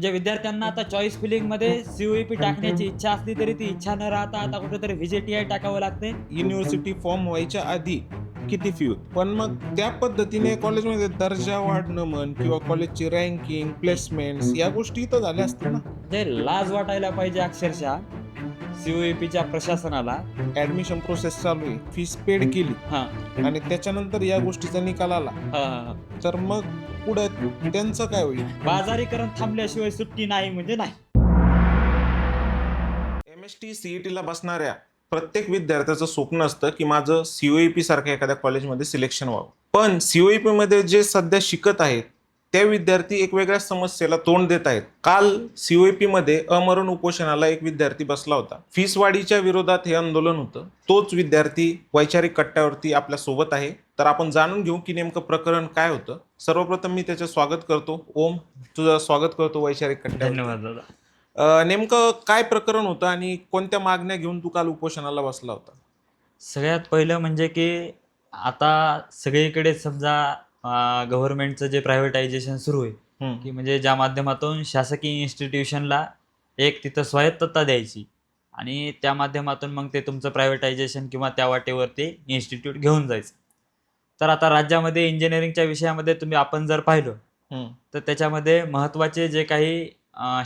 म्हणजे विद्यार्थ्यांना आता चॉईस फिलिंग मध्ये सीओईपी टाकण्याची इच्छा असली तरी ती इच्छा न राहता आता कुठेतरी व्हीजीटीआय टाकावं लागते. युनिव्हर्सिटी फॉर्म व्हायच्या आधी किती फी होती, पण मग त्या पद्धतीने कॉलेजमध्ये दर्जा वाढणं म्हण किंवा कॉलेजची रँकिंग प्लेसमेंट्स या गोष्टी इथं झाल्या असतील ना. म्हणजे लाज वाटायला पाहिजे अक्षरशः सीओईपीच्या प्रशासनाला. ऍडमिशन प्रोसेस चालू आहे, फीस पेड केली हा आणि त्याच्यानंतर या गोष्टीचा निकाल आला हा, हा. तर मग पुढं त्यांचं काय होईल. बाजारीकरण थांबल्याशिवाय सुट्टी नाही म्हणजे नाही. MST CET ला बसणाऱ्या प्रत्येक विद्यार्थ्याचं स्वप्न असतं की माझं सीओईपी सारख्या एखाद्या कॉलेजमध्ये सिलेक्शन व्हावं. पण सीओईपी मध्ये जे सध्या शिकत आहेत त्या विद्यार्थी एक वेगळ्या समस्येला तोंड देत आहेत. काल सीओईपी मध्ये अमरण उपोषणाला एक विद्यार्थी बसला होता. फीस वाढीच्या विरोधात हे आंदोलन होतं. तोच विद्यार्थी वैचारिक कट्ट्यावरती आपल्या सोबत आहे. तर आपण जाणून घेऊ की नेमकं प्रकरण काय होतं. सर्वप्रथम मी त्याचे स्वागत करतो. ओम, तुझं स्वागत करतो वैचारिक कट्ट्यावर. धन्यवाद दादा. नेमकं काय प्रकरण होतं आणि कोणत्या मागण्या घेऊन तू काल उपोषणाला बसला होता. सगळ्यात पहिलं म्हणजे की आता सगळीकडे समजा गव्हर्नमेंटचं जे प्रायव्हेटायझेशन सुरू आहे की म्हणजे ज्या माध्यमातून शासकीय इन्स्टिट्यूशनला एक तिथं स्वायत्तता द्यायची आणि त्या माध्यमातून मग ते तुमचं प्रायव्हेटायझेशन किंवा त्या वाटेवरती इन्स्टिट्यूट घेऊन जायचं. तर आता राज्यामध्ये इंजिनिअरिंगच्या विषयामध्ये आपण जर पाहिलं तर त्याच्यामध्ये महत्त्वाचे जे काही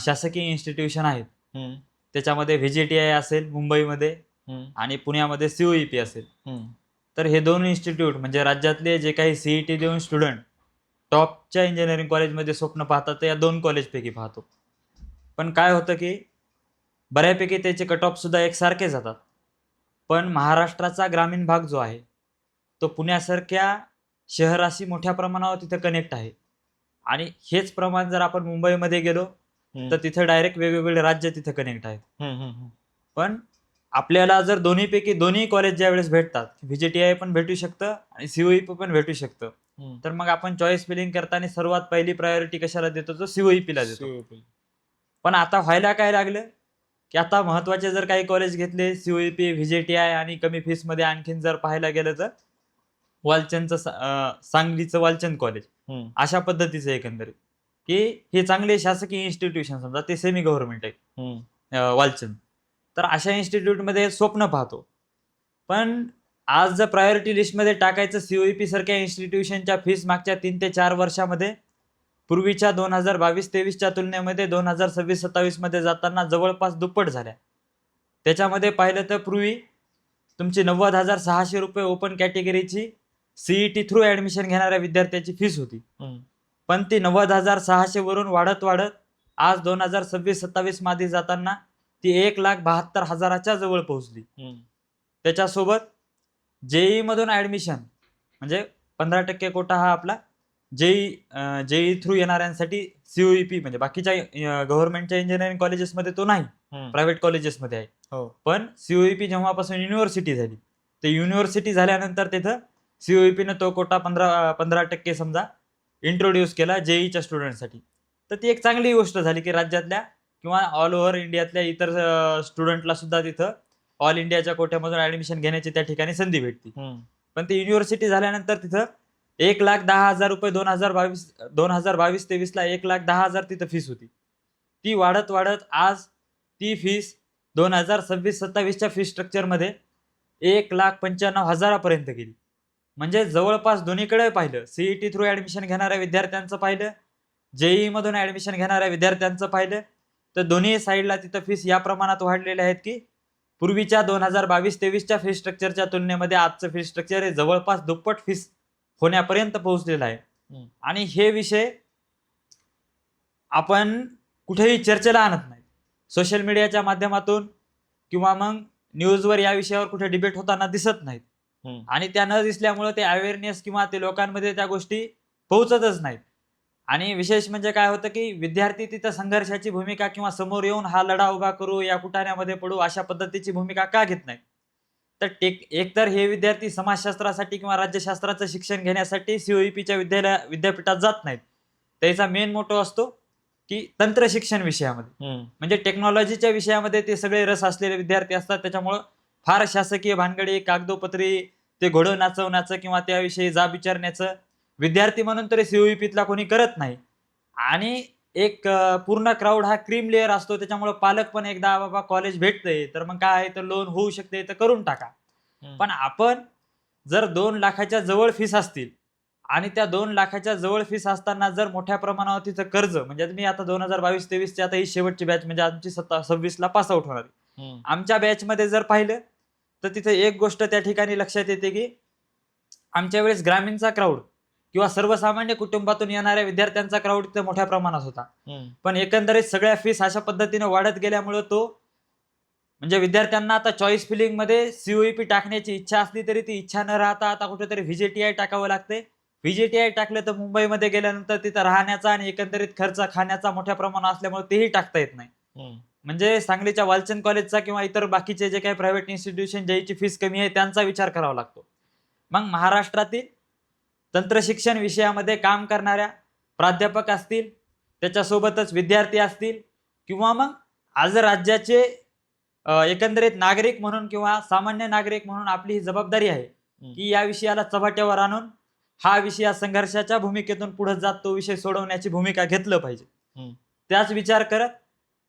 शासकीय इन्स्टिट्यूशन आहेत त्याच्यामध्ये व्हीजीटीआय असेल मुंबईमध्ये आणि पुण्यामध्ये सीओईपी असेल. तर हे दोन इन्स्टिट्यूट म्हणजे राज्यातले जे काही सीईटी देऊन स्टुडंट टॉपच्या इंजिनिअरिंग कॉलेजमध्ये स्वप्न पाहतात ते या दोन कॉलेजपैकी पाहतो. पण काय होतं की बऱ्यापैकी त्याचे कट ऑफ सुद्धा एकसारखे जातात. पण महाराष्ट्राचा ग्रामीण भाग जो आहे तो पुण्यासारख्या शहराशी मोठ्या प्रमाणावर तिथे कनेक्ट आहे आणि हेच प्रमाण जर आपण मुंबईमध्ये गेलो तर तिथे डायरेक्ट वेगवेगळे राज्य तिथे कनेक्ट आहेत. पण आपल्याला जर दोन्ही कॉलेज ज्या वेळेस भेटतात व्हीजीटीआय पण भेटू शकतं आणि सीओईपी पण भेटू शकतं. तर मग आपण चॉईस फिलिंग करताना सर्वात पहिली प्रायोरिटी कशाला देतो तर सीओईपीला देतो. पण आता व्हायला काय लागलं की आता महत्वाचे जर काही कॉलेज घेतले सीओईपी व्हीजीटीआय आणि कमी फीस मध्ये आणखीन जर पाहायला गेलं तर वालचंदचं सांगलीचं वालचंद कॉलेज अशा पद्धतीचं एकंदरीत की हे चांगले शासकीय इन्स्टिट्यूशन समजा ते सेमी गव्हर्नमेंट आहे वालचंद. तर अशा इन्स्टिट्यूटमध्ये स्वप्न पाहतो. पण आज जर प्रायोरिटी लिस्टमध्ये टाकायचं सीओईपी सारख्या इन्स्टिट्यूशनच्या फीस मागच्या 3 ते 4 वर्षामध्ये पूर्वीच्या 2022-23च्या तुलनेमध्ये 2026-27 मध्ये जाताना जवळपास दुप्पट झाल्या. त्याच्यामध्ये पाहिलं तर पूर्वी तुमची 90,600 रुपये ओपन कॅटेगरीची सीईटी थ्रू ऍडमिशन घेणाऱ्या विद्यार्थ्याची फीस होती. पण ती 90,600 वरून वाढत आज 2026-27 मध्ये जाताना ती 1,72,000च्या जवळ पोहोचली. त्याच्यासोबत जेई मधून ऍडमिशन म्हणजे 15% कोटा हा आपला जेई थ्रू येणाऱ्यांसाठी सीओईपी म्हणजे बाकीच्या गव्हर्नमेंटच्या इंजिनिअरिंग कॉलेजेसमध्ये तो नाही, प्रायव्हेट कॉलेजेसमध्ये आहे. पण सीओईपी जेव्हापासून युनिव्हर्सिटी झाली तर युनिव्हर्सिटी झाल्यानंतर तिथं सीओईपीनं तो कोटा 15% समजा इंट्रोड्यूस केला जेईच्या स्टुडंटसाठी. तर ती एक चांगली गोष्ट झाली की राज्यातल्या किंवा ऑल ओव्हर इंडियातल्या इतर स्टुडंटला सुद्धा तिथं ऑल इंडियाच्या कोट्यामधून ऍडमिशन घेण्याची त्या ठिकाणी संधी भेटती. पण ती युनिव्हर्सिटी झाल्यानंतर तिथं 1,10,000 रुपये 2022-23ला 1,10,000 तिथं फीस होती. ती वाढत आज ती फीस 2026-27च्या फीस स्ट्रक्चरमध्ये 1,95,000 पर्यंत गेली. म्हणजे जवळपास दोन्हीकडे पाहिलं, सीईटी थ्रू ऍडमिशन घेणाऱ्या विद्यार्थ्यांचं पाहिलं, जेई मधून ऍडमिशन घेणाऱ्या विद्यार्थ्यांचं पाहिलं तर दोन्ही साईडला तिथं फीस या प्रमाणात वाढलेल्या आहेत की पूर्वीच्या 2022-23च्या फीस स्ट्रक्चरच्या तुलनेमध्ये आजचं फीस स्ट्रक्चर हे जवळपास दुप्पट फीस होण्यापर्यंत पोहोचलेला आहे. आणि हे विषय आपण कुठेही चर्चेला आणत नाही. सोशल मीडियाच्या माध्यमातून किंवा मग न्यूजवर या विषयावर कुठे डिबेट होताना दिसत नाहीत. आणि त्या न दिसल्यामुळे ते अवेअरनेस किंवा ते लोकांमध्ये त्या गोष्टी पोहोचतच नाहीत. आणि विशेष म्हणजे काय होतं की विद्यार्थी तिथं संघर्षाची भूमिका किंवा समोर येऊन हा लढा उभा करू या कुटाण्यामध्ये पडू अशा पद्धतीची भूमिका का घेत नाही. तर एकतर हे विद्यार्थी समाजशास्त्रासाठी किंवा राज्यशास्त्राचं शिक्षण घेण्यासाठी सीओईपीच्या विद्यापीठात जात नाहीत. त्याचा मेन मोटो असतो की तंत्र शिक्षण विषयामध्ये म्हणजे टेक्नॉलॉजीच्या विषयामध्ये ते सगळे रस असलेले विद्यार्थी असतात. त्याच्यामुळं फार शासकीय भानगडी कागदोपत्री ते घोडं नाचवण्याचं किंवा त्याविषयी जाब विचारण्याचं विद्यार्थी म्हणून तरी सीओईपीतला कोणी करत नाही. आणि एक पूर्ण क्राऊड हा क्रीम लेअर असतो, त्याच्यामुळे पालक पण एकदा बाबा कॉलेज भेटतंय तर मग काय आहे तर लोन होऊ शकते तर करून टाका. पण आपण जर 2 लाखाच्या जवळ फीस असतील आणि त्या 2 लाखाच्या जवळ फीस असताना जर मोठ्या प्रमाणावर तिचं कर्ज, म्हणजे मी आता 2022-23 ची आता ही शेवटची बॅच, म्हणजे आमची 26 ला पास आउट होणार आहे. आमच्या बॅचमध्ये जर पाहिलं तर तिथे एक गोष्ट त्या ठिकाणी लक्षात येते की आमच्या वेळेस ग्रामीणचा क्राऊड किंवा सर्वसामान्य कुटुंबातून येणाऱ्या विद्यार्थ्यांचा क्राऊड तिथे मोठ्या प्रमाणात होता. पण एकंदरीत सगळ्या फीस अशा पद्धतीने वाढत गेल्यामुळे तो, म्हणजे विद्यार्थ्यांना आता चॉईस फिलिंग मध्ये सीओईपी टाकण्याची इच्छा असली तरी ती इच्छा न राहता आता कुठेतरी व्हीजेटीआय टाकावं लागते. व्हीजेटीआय टाकलं तर मुंबईमध्ये गेल्यानंतर तिथं राहण्याचा आणि एकंदरीत खर्च खाण्याचा मोठ्या प्रमाणात असल्यामुळे तेही टाकता येत नाही. म्हणजे सांगलीच्या वालचंद कॉलेजचा किंवा इतर बाकीचे जे काही प्रायव्हेट इन्स्टिट्यूशन ज्याची फीस कमी आहे त्यांचा विचार करावा लागतो. मग महाराष्ट्रातील तंत्रशिक्षण विषयामध्ये काम करणाऱ्या प्राध्यापक असतील, त्याच्यासोबतच विद्यार्थी असतील किंवा मग आज राज्याचे एकंदरीत नागरिक म्हणून किंवा सामान्य नागरिक म्हणून आपली ही जबाबदारी आहे की या विषयाला चव्हाट्यावर आणून हा विषय या संघर्षाच्या भूमिकेतून पुढे जात तो विषय सोडवण्याची भूमिका घेतलं पाहिजे. त्याच विचार करत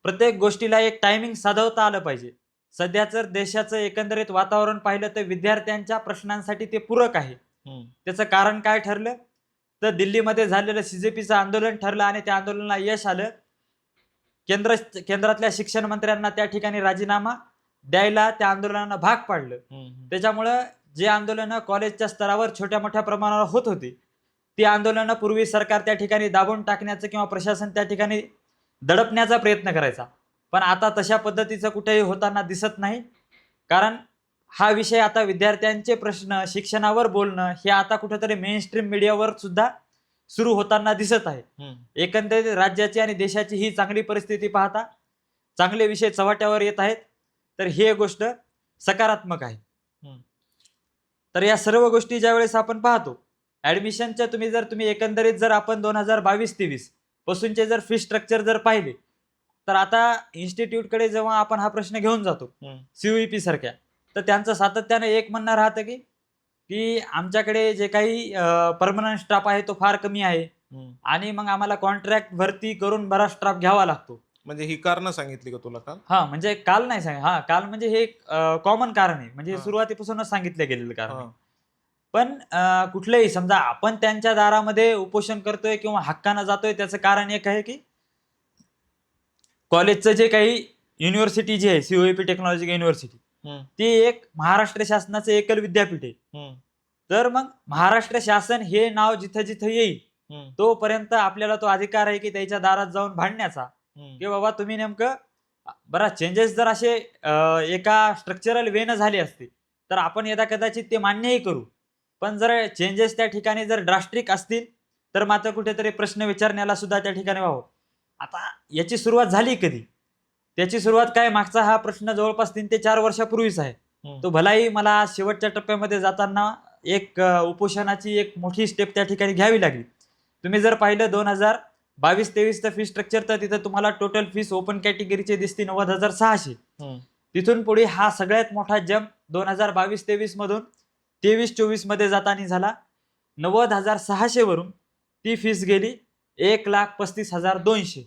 प्रत्येक गोष्टीला एक टायमिंग साधवता आलं पाहिजे. सध्या जर देशाचं एकंदरीत वातावरण पाहिलं तर विद्यार्थ्यांच्या प्रश्नांसाठी ते पूरक आहे. त्याचं कारण काय ठरलं तर दिल्लीमध्ये झालेलं सीजेपीचं आंदोलन ठरलं आणि त्या आंदोलनाला यश आलं. केंद्रातल्या शिक्षण मंत्र्यांना त्या ठिकाणी राजीनामा द्यायला त्या आंदोलनाला भाग पाडलं. त्याच्यामुळं जे आंदोलनं कॉलेजच्या स्तरावर छोट्या मोठ्या प्रमाणावर होत होती ती आंदोलनं पूर्वी सरकार त्या ठिकाणी दाबून टाकण्याचं किंवा प्रशासन त्या ठिकाणी दडपण्याचा प्रयत्न करायचा. पण आता तशा पद्धतीचं कुठेही होताना दिसत नाही. कारण हा विषय आता विद्यार्थ्यांचे प्रश्न शिक्षणावर बोलणं हे आता कुठेतरी मेन स्ट्रीम मीडियावर सुद्धा सुरू होताना दिसत आहे. एकंदरीत राज्याची आणि देशाची ही चांगली परिस्थिती पाहता चांगले विषय चव्हाट्यावर येत आहेत, तर ही गोष्ट सकारात्मक आहे. तर या सर्व गोष्टी ज्यावेळेस आपण पाहतो ऍडमिशनच्या तुम्ही एकंदरीत जर आपण 2022-23 पासूनचे जर फी स्ट्रक्चर जर पाहिले तर आता इन्स्टिट्यूटकडे जेव्हा आपण हा प्रश्न घेऊन जातो सीओईपी सारख्या, तर त्यांचं सातत्याने एक म्हणणं राहतं की आमच्याकडे जे काही परमनंट स्टाफ आहे तो फार कमी आहे आणि मग आम्हाला कॉन्ट्रॅक्ट भरती करून बराच स्टाफ घ्यावा लागतो. म्हणजे ही कारण सांगितली का तुला काल? हा, म्हणजे काल नाही सांग, हा काल म्हणजे हे कॉमन कारण आहे, म्हणजे सुरुवातीपासूनच सांगितलं गेलेलं कारण आहे. पण कुठलेही समजा आपण त्यांच्या दारामध्ये उपोषण करतोय किंवा हक्कानं जातोय त्याचं कारण एक आहे की कॉलेजचं जे काही युनिव्हर्सिटी जी आहे सीओईपी टेक्नॉलॉजिकल युनिव्हर्सिटी ती एक महाराष्ट्र शासनाचं एकल विद्यापीठ आहे. तर मग महाराष्ट्र शासन हे नाव जिथं जिथं येईल तोपर्यंत आपल्याला तो अधिकार आहे की त्याच्या दारात जाऊन भांडण्याचा की बाबा तुम्ही नेमकं बराच चेंजेस जर असे एका स्ट्रक्चरल वेनं झाले असते तर आपण यदा कदाचित ते मान्यही करू. पण जर चेंजेस त्या ठिकाणी जर ड्रास्टिक असतील तर मात्र कुठेतरी प्रश्न विचारण्याला सुद्धा त्या ठिकाणी व्हावं. आता याची सुरुवात झाली कधी? त्याची सुरुवात काय, मागचा हा प्रश्न जवळपास 3 ते 4 वर्षापूर्वीच आहे. तो भलाही मला शेवटच्या टप्प्यामध्ये जाताना एक उपोषणाची एक मोठी स्टेप त्या ठिकाणी घ्यावी लागली. तुम्ही जर पाहिलं 2022-23 फी स्ट्रक्चर तर तिथं तुम्हाला टोटल फीस ओपन कॅटेगरीचे दिसते 90,600. तिथून पुढे हा सगळ्यात मोठा जम्प 2022-23 मधून 23-24 मध्ये जाताना झाला. 90,600 वरून ती फीस गेली 1,35,200.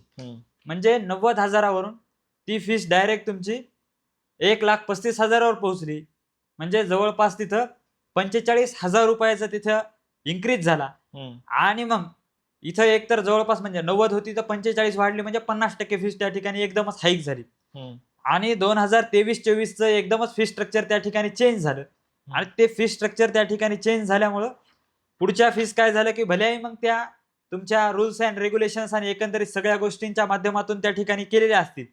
म्हणजे 90,000वरून ती फीस डायरेक्ट तुमची 1,35,000वर पोहोचली. म्हणजे जवळपास तिथं 45,000 रुपयाचा तिथं इन्क्रीज झाला. आणि मग इथं एक तर जवळपास म्हणजे 90 होती तर 45 वाढली, म्हणजे 50% फीस त्या ठिकाणी एकदमच हाईक झाली. आणि 2023-24चं एकदमच फी स्ट्रक्चर त्या ठिकाणी चेंज झालं. आणि ते फी स्ट्रक्चर त्या ठिकाणी चेंज झाल्यामुळं पुढच्या फीस काय झालं की भलेही मग त्या तुमच्या रूल्स अँड रेग्युलेशन्स आणि एकंदरीत सगळ्या गोष्टींच्या माध्यमातून त्या ठिकाणी केलेल्या असतील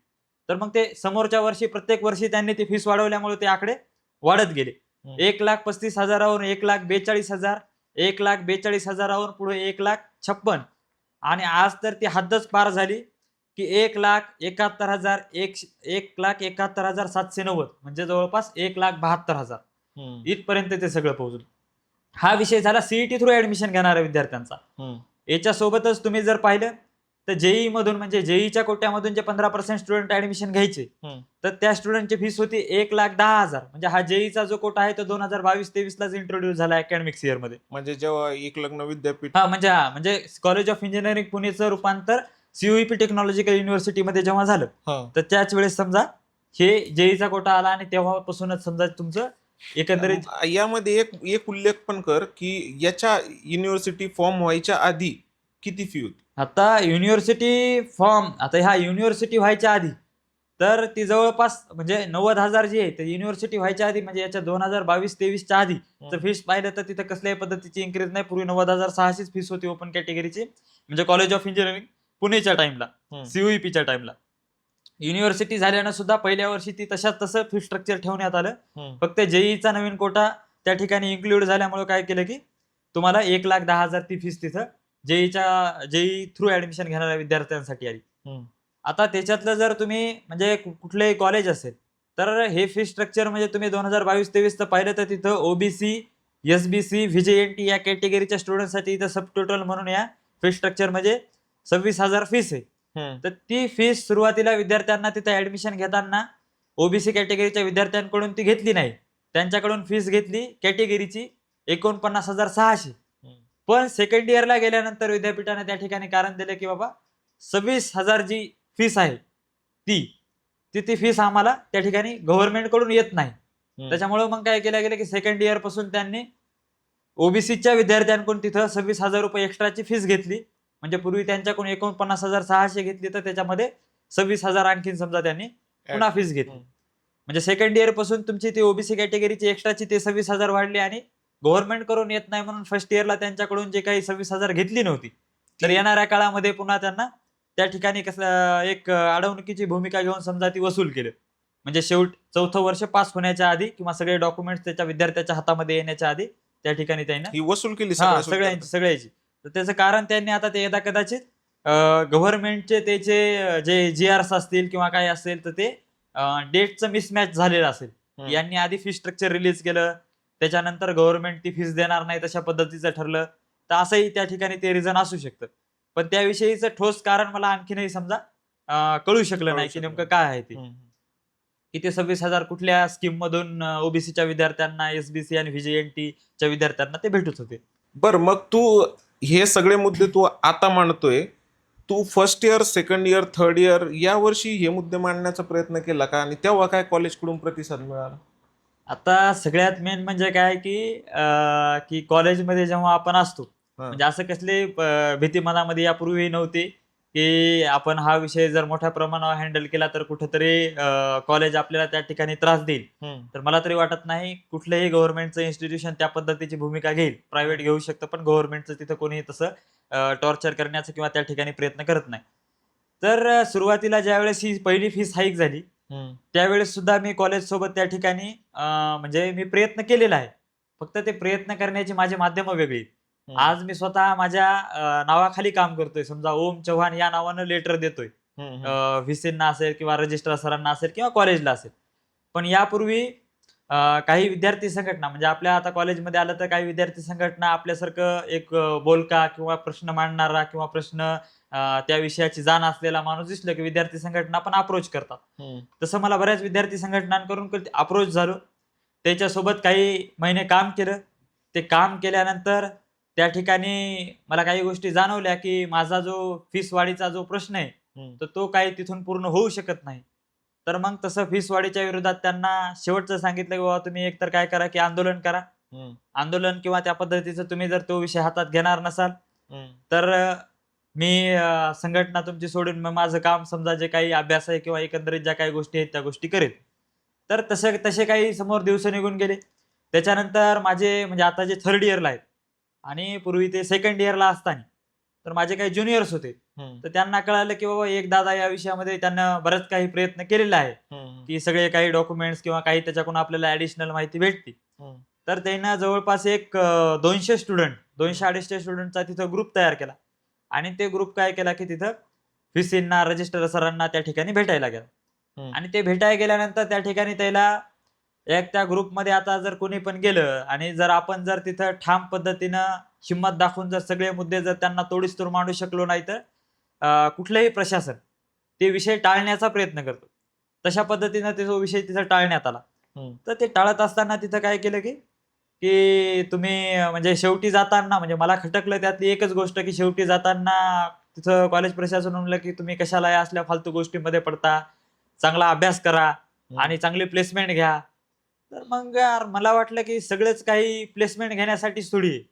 तर मग ते समोरच्या वर्षी प्रत्येक वर्षी त्यांनी ती फीस वाढवल्यामुळे ते आकडे वाढत गेले. 1,35,000वरून 1,42,000, 1,42,000वरून पुढे 1,56,000 आणि आज तर ती हद्दच पार झाली की 1,71,000, 1,71,790, म्हणजे जवळपास 1,72,000 इथपर्यंत ते सगळं पोहोचलं. हा विषय झाला सीईटी थ्रू ऍडमिशन घेणाऱ्या विद्यार्थ्यांचा. याच्यासोबतच तुम्ही जर पाहिलं तर जेई मधून म्हणजे जेईच्या कोट्यामधून जे 15% स्टुडंट ऍडमिशन घ्यायचे तर त्या स्टुडंटची फीस होती 1,10,000. म्हणजे हा जेईचा जो कोटा आहे तो 2022-23 लाच इंट्रोड्यूस झाला अकॅडमिक्स इयर मध्ये. म्हणजे जेव्हा एकलग्न विद्यापीठ म्हणजे कॉलेज ऑफ इंजिनिअरिंग पुणेचं रूपांतर सीओईपी टेक्नॉलॉजिकल युनिव्हर्सिटीमध्ये जेव्हा झालं हा. तर त्याच वेळेस समजा हे जेईचा कोटा आला आणि तेव्हापासूनच समजा तुमचं एकंदरीत यामध्ये एक एक उल्लेख पण कर की याच्या युनिव्हर्सिटी फॉर्म व्हायच्या आधी किती फी होती? आता युनिव्हर्सिटी फॉर्म आता ह्या युनिव्हर्सिटी व्हायच्या आधी तर ती जवळपास म्हणजे 90,000 जी आहे ते युनिव्हर्सिटी व्हायच्या आधी म्हणजे याच्या 2022-23च्या आधी तर फीस पाहिलं तर तिथं कसल्याही पद्धतीची इन्क्रीज नाही. पूर्वी 90,600च फीस होती ओपन कॅटेगरीची, म्हणजे कॉलेज ऑफ इंजिनिअरिंग पुणेच्या टाइमला, सीओईपीच्या टाइमला. युनिव्हर्सिटी झाल्यानं सुद्धा पहिल्या वर्षी ती तसं फी स्ट्रक्चर ठेवण्यात आलं. फक्त जेईचा नवीन कोटा त्या ठिकाणी इन्क्लूड झाल्यामुळे काय केलं की तुम्हाला 1,10,000 ती फीस तिथं जेई थ्रू ऍडमिशन घेणाऱ्या विद्यार्थ्यांसाठी आली. आता त्याच्यातलं जर तुम्ही म्हणजे कुठलंही कॉलेज असेल तर हे फी स्ट्रक्चर म्हणजे तुम्ही 2022-23 पाहिलं तर तिथं ओबीसी, एसबीसी, व्हीजेएनटी या कॅटेगरीच्या स्टुडंटसाठी इथं सब टोटल म्हणून या फी स्ट्रक्चर म्हणजे 26,000 फीस आहे. तर ती फीस सुरुवातीला विद्यार्थ्यांना तिथे ऍडमिशन घेताना ओबीसी कॅटेगरीच्या विद्यार्थ्यांकडून ती घेतली नाही. त्यांच्याकडून फीस घेतली कॅटेगरीची 49,600. पण सेकंड इयरला गेल्यानंतर विद्यापीठाने त्या ठिकाणी कारण दिलं की बाबा 26,000 जी फीस आहे ती फीस आम्हाला त्या ठिकाणी गव्हर्नमेंट कडून येत नाही. त्याच्यामुळे मग काय केलं गेलं की सेकंड इयर पासून त्यांनी ओबीसीच्या विद्यार्थ्यांकडून तिथं 26,000 रुपये एक्स्ट्राची फीस घेतली. म्हणजे पूर्वी त्यांच्याकडून 49,600 घेतली तर त्याच्यामध्ये 26,000 आणखीन समजा त्यांनी पुन्हा फीस घेतली. म्हणजे सेकंड इयर पासून तुमची ती ओबीसी कॅटेगरीची एक्स्ट्राची ते 26,000 वाढली आणि गव्हर्नमेंट करून येत नाही म्हणून फर्स्ट इयरला त्यांच्याकडून जे काही 26,000 घेतली नव्हती तर येणाऱ्या काळामध्ये पुन्हा त्यांना त्या ठिकाणी कसं एक अडवणुकीची भूमिका घेऊन समजा ती वसूल केलं. म्हणजे चौथं वर्ष पास होण्याच्या आधी किंवा सगळे डॉक्युमेंट्स त्याच्या विद्यार्थ्याच्या हातामध्ये येण्याच्या आधी त्या ठिकाणी त्यांना ही वसूल केली सगळ्यांची. तर त्याचं कारण त्यांनी आता ते यदा कदाचित गव्हर्नमेंटचे त्याचे जे जीआरस असतील किंवा काय असेल तर ते डेटचं मिसमॅच झालेलं असेल. यांनी आधी फी स्ट्रक्चर रिलीज केलं त्याच्यानंतर गव्हर्नमेंट ती फीस देणार नाही तशा पद्धतीचं ठरलं तर असंही त्या ठिकाणी ते रिझन असू शकतं. पण त्याविषयीचं ठोस कारण मला आणखीनही समजा कळू शकलं नाही की नेमकं काय आहे ते की ते 26,000 कुठल्या स्कीम मधून ओबीसीच्या विद्यार्थ्यांना, एसबीसी आणि व्हीजेएनटीच्या विद्यार्थ्यांना ते भेटत होते. बरं, मग तू हे सगळे मुद्दे तू आता मांडतोय, तू first year, second year, third year या वर्षी हे मुद्दे मांडण्याचा प्रयत्न केला का आणि तेव्हा काय कॉलेजकडून प्रतिसाद मिळाला? आता सगळ्यात मेन म्हणजे काय की कॉलेजमध्ये जेव्हा आपण असतो म्हणजे असं कसली भीती मनामध्ये यापूर्वी नव्हती की आपण हा विषय जर मोठ्या प्रमाणावर हँडल केला तर कुठेतरी कॉलेज आपल्याला त्या ठिकाणी त्रास देईल. तर मला तरी वाटत नाही कुठलंही गव्हर्नमेंटचं इन्स्टिट्यूशन त्या पद्धतीची भूमिका घेईल. प्रायव्हेट घेऊ शकतं पण गव्हर्नमेंटचं तिथं कोणी तसं टॉर्चर करण्याचं किंवा त्या ठिकाणी प्रयत्न करत नाही. तर सुरुवातीला ज्यावेळेस ही पहिली फीस हाईक झाली त्यावेळेस सुद्धा मी कॉलेज सोबत त्या ठिकाणी म्हणजे मी प्रयत्न केलेला आहे. फक्त ते प्रयत्न करण्याची माझी माध्यमं वेगळी. आज मी स्वतः माझ्या नावाखाली काम करतोय. समजा ओम चव्हाण या नावानं लेटर देतोय व्हीसींना असेल किंवा रजिस्ट्रार सरांना असेल किंवा कॉलेजला असेल. पण यापूर्वी काही विद्यार्थी संघटना म्हणजे आपल्या आता कॉलेजमध्ये आलं तर काही विद्यार्थी संघटना आपल्यासारखं एक बोलका किंवा प्रश्न मांडणारा किंवा प्रश्न त्या विषयाची जाण असलेला माणूस दिसलं की विद्यार्थी संघटना पण अप्रोच करतात. तसं मला बऱ्याच विद्यार्थी संघटनांकडून अप्रोच झालो. त्याच्यासोबत काही महिने काम केलं. ते काम केल्यानंतर त्या ठिकाणी मला काही गोष्टी जाणवल्या की माझा जो फीस वाढीचा जो प्रश्न आहे तर तो काही तिथून पूर्ण होऊ शकत नाही. तर मग तसं फीस वाढीच्या विरोधात त्यांना शेवटचं सांगितलं की बाबा तुम्ही एकतर काय करा की आंदोलन करा. आंदोलन किंवा त्या पद्धतीचं तुम्ही जर तो विषय हातात घेणार नसाल तर मी संघटना तुमची सोडून मग माझं काम समजा जे काही अभ्यास आहे किंवा एकंदरीत ज्या काही गोष्टी आहेत त्या गोष्टी करेल. तर तसे काही समोर दिवस निघून गेले. त्याच्यानंतर माझे म्हणजे आता जे थर्ड इयरला आहेत आणि पूर्वी ते सेकंड इयरला असताना तर माझे काही ज्युनियर्स होते. तर त्यांना कळालं की बाबा एक दादा या विषयामध्ये त्यांना बरंच काही प्रयत्न केलेला आहे की सगळे काही डॉक्युमेंट्स किंवा काही त्याच्याकडून आपल्याला ऍडिशनल माहिती भेटते. तर त्यांना जवळपास एक 200 स्टुडंट 200-250 स्टुडंटचा तिथं ग्रुप तयार केला आणि ते ग्रुप काय केला की तिथं व्हीसींना, रजिस्ट्रार सरांना त्या ठिकाणी भेटायला गेला. आणि ते भेटायला गेल्यानंतर त्या ठिकाणी त्याला त्या ग्रुपमध्ये आता जर कोणी पण गेलं आणि जर आपण जर तिथं ठाम पद्धतीनं हिंमत दाखवून जर सगळे मुद्दे जर त्यांना तोडीस तोड मांडू शकलो नाही तर कुठलंही प्रशासन ते विषय टाळण्याचा प्रयत्न करतो. तशा पद्धतीनं तो विषय तिथं टाळण्यात आला. तर ते टाळत असताना तिथं काय केलं की तुम्ही म्हणजे शेवटी जाताना म्हणजे मला खटकलं त्यातली एकच गोष्ट की शेवटी जाताना तिथं कॉलेज प्रशासन म्हणलं की तुम्ही कशाला या असल्या फालतू गोष्टींमध्ये पडता, चांगला अभ्यास करा आणि चांगली प्लेसमेंट घ्या. तर मग यार मला वाटलं की सगळंच काही प्लेसमेंट घेण्यासाठी थोडी आहे.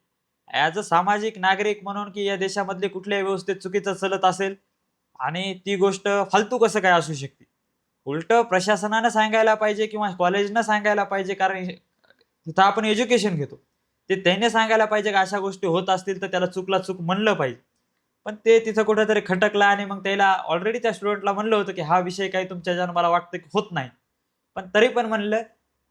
ॲज अ सामाजिक नागरिक म्हणून की या देशामधले कुठल्याही व्यवस्थेत चुकीचं चालत असेल आणि ती गोष्ट फालतू कसं काय असू शकते. उलटं प्रशासनानं सांगायला पाहिजे किंवा कॉलेजनं सांगायला पाहिजे, कारण तिथं आपण एज्युकेशन घेतो. ते त्याने सांगायला पाहिजे की अशा गोष्टी होत असतील तर त्याला चूकला चूक म्हणलं पाहिजे. पण ते तिथं कुठेतरी खटकलं आणि मग त्याला ऑलरेडी त्या स्टुडंटला म्हणलं होतं की हा विषय काही तुमच्या ह्याच्यानं मला वाटतं की होत नाही. पण तरी पण म्हणलं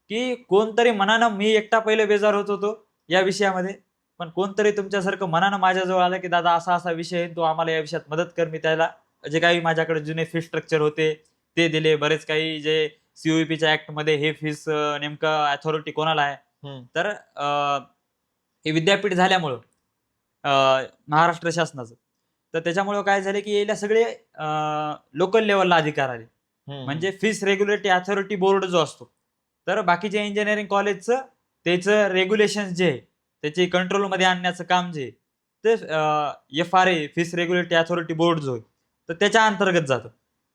की कोणतरी मनानं, मी एकटा पहिले बेजार होत होतो या विषयामध्ये. पण कोणतरी तुमच्यासारखं मनानं माझ्याजवळ आलं की दादा असा-असा विषय आहे, तू आम्हाला या विषयात मदत कर. मी त्याला जे काही माझ्याकडे जुने फी स्ट्रक्चर होते ते दिले. बरेच काही जे सीओईपीच्या ॲक्टमध्ये हे फीस नेमकं अथॉरिटी कोणाला आहे. तर हे विद्यापीठ झाल्यामुळं महाराष्ट्र शासनाचं. तर त्याच्यामुळं काय झालं की याला सगळे लोकल लेव्हलला अधिकार आले. म्हणजे फीस रेग्युलेटरी अथॉरिटी बोर्ड जो असतो. तर बाकीचे इंजिनिअरिंग कॉलेजचं त्याचं रेग्युलेशन्स जे आहे, त्याची कंट्रोलमध्ये आणण्याचं काम जे आहे, ते FRA fees regulatory authority board जो आहे, तर त्याच्या अंतर्गत जातं.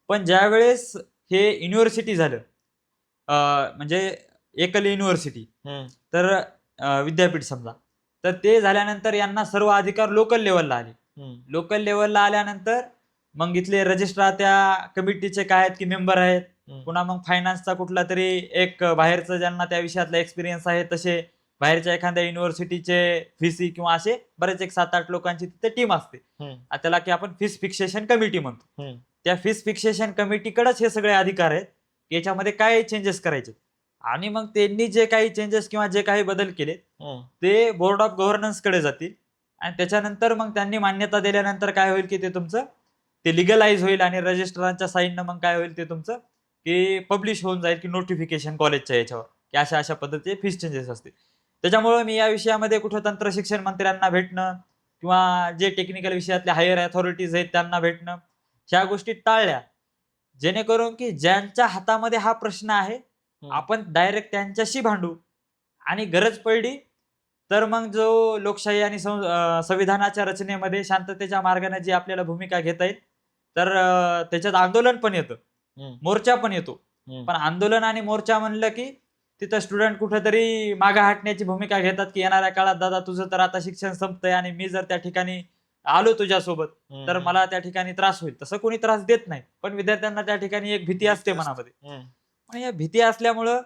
पण ज्यावेळेस हे युनिव्हर्सिटी झालं, म्हणजे एकल युनिव्हर्सिटी, तर विद्यापीठ समजा, तर ते झाल्यानंतर यांना सर्व अधिकार लोकल लेव्हलला आले. लोकल लेव्हलला आल्यानंतर मग इथले रजिस्ट्रार त्या कमिटीचे काय आहेत की मेंबर आहेत. पुन्हा मग फायनान्सचा कुठला तरी एक बाहेरचं ज्यांना त्या विषयातला एक्सपिरियन्स आहे तसे बाहेरच्या एखाद्या युनिव्हर्सिटीचे व्हीसी किंवा असे बरेच एक 7-8 लोकांची तिथे टीम असते. त्याला की आपण फीस फिक्सेशन कमिटी म्हणतो. त्या फीस फिक्सेशन कमिटीकडेच हे सगळे अधिकार आहेत की याच्यामध्ये काय चेंजेस करायचे. आणि मग त्यांनी जे काही चेंजेस किंवा जे काही बदल केले ते बोर्ड ऑफ गव्हर्नन्सकडे जातील आणि त्याच्यानंतर मग त्यांनी मान्यता दिल्यानंतर काय होईल की ते तुमचं ते लिगलाइज होईल आणि रजिस्ट्रारांच्या साईननं मग काय होईल ते तुमचं की पब्लिश होऊन जाईल की नोटिफिकेशन कॉलेजच्या याच्यावर की अशा अशा पद्धतीचे फीस चेंजेस असतील. त्याच्यामुळं मी या विषयामध्ये कुठं तंत्र शिक्षण मंत्र्यांना भेटणं किंवा जे टेक्निकल विषयातले हायर अथॉरिटीज आहेत त्यांना भेटणं, ह्या गोष्टी टाळल्या. जेणेकरून की ज्यांच्या हातामध्ये हा प्रश्न आहे, आपण डायरेक्ट त्यांच्याशी भांडू आणि गरज पडली तर मग जो लोकशाही आणि संविधानाच्या रचनेमध्ये शांततेच्या मार्गाने जी आपल्याला भूमिका घेता येईल, तर त्याच्यात आंदोलन पण येतं, मोर्चा पण येतो. पण आंदोलन आणि मोर्चा म्हणलं की तिथं स्टुडंट कुठेतरी मागे हटण्याची भूमिका घेतात की येणाऱ्या काळात दादा तुझं तर आता शिक्षण संपतंय आणि मी जर त्या ठिकाणी आलो तुझ्यासोबत तर मला त्या ठिकाणी त्रास होईल. तसं कोणी त्रास देत नाही. पण विद्यार्थ्यांना त्या ठिकाणी एक भीती असते मनामध्ये. पण या भीती असल्यामुळं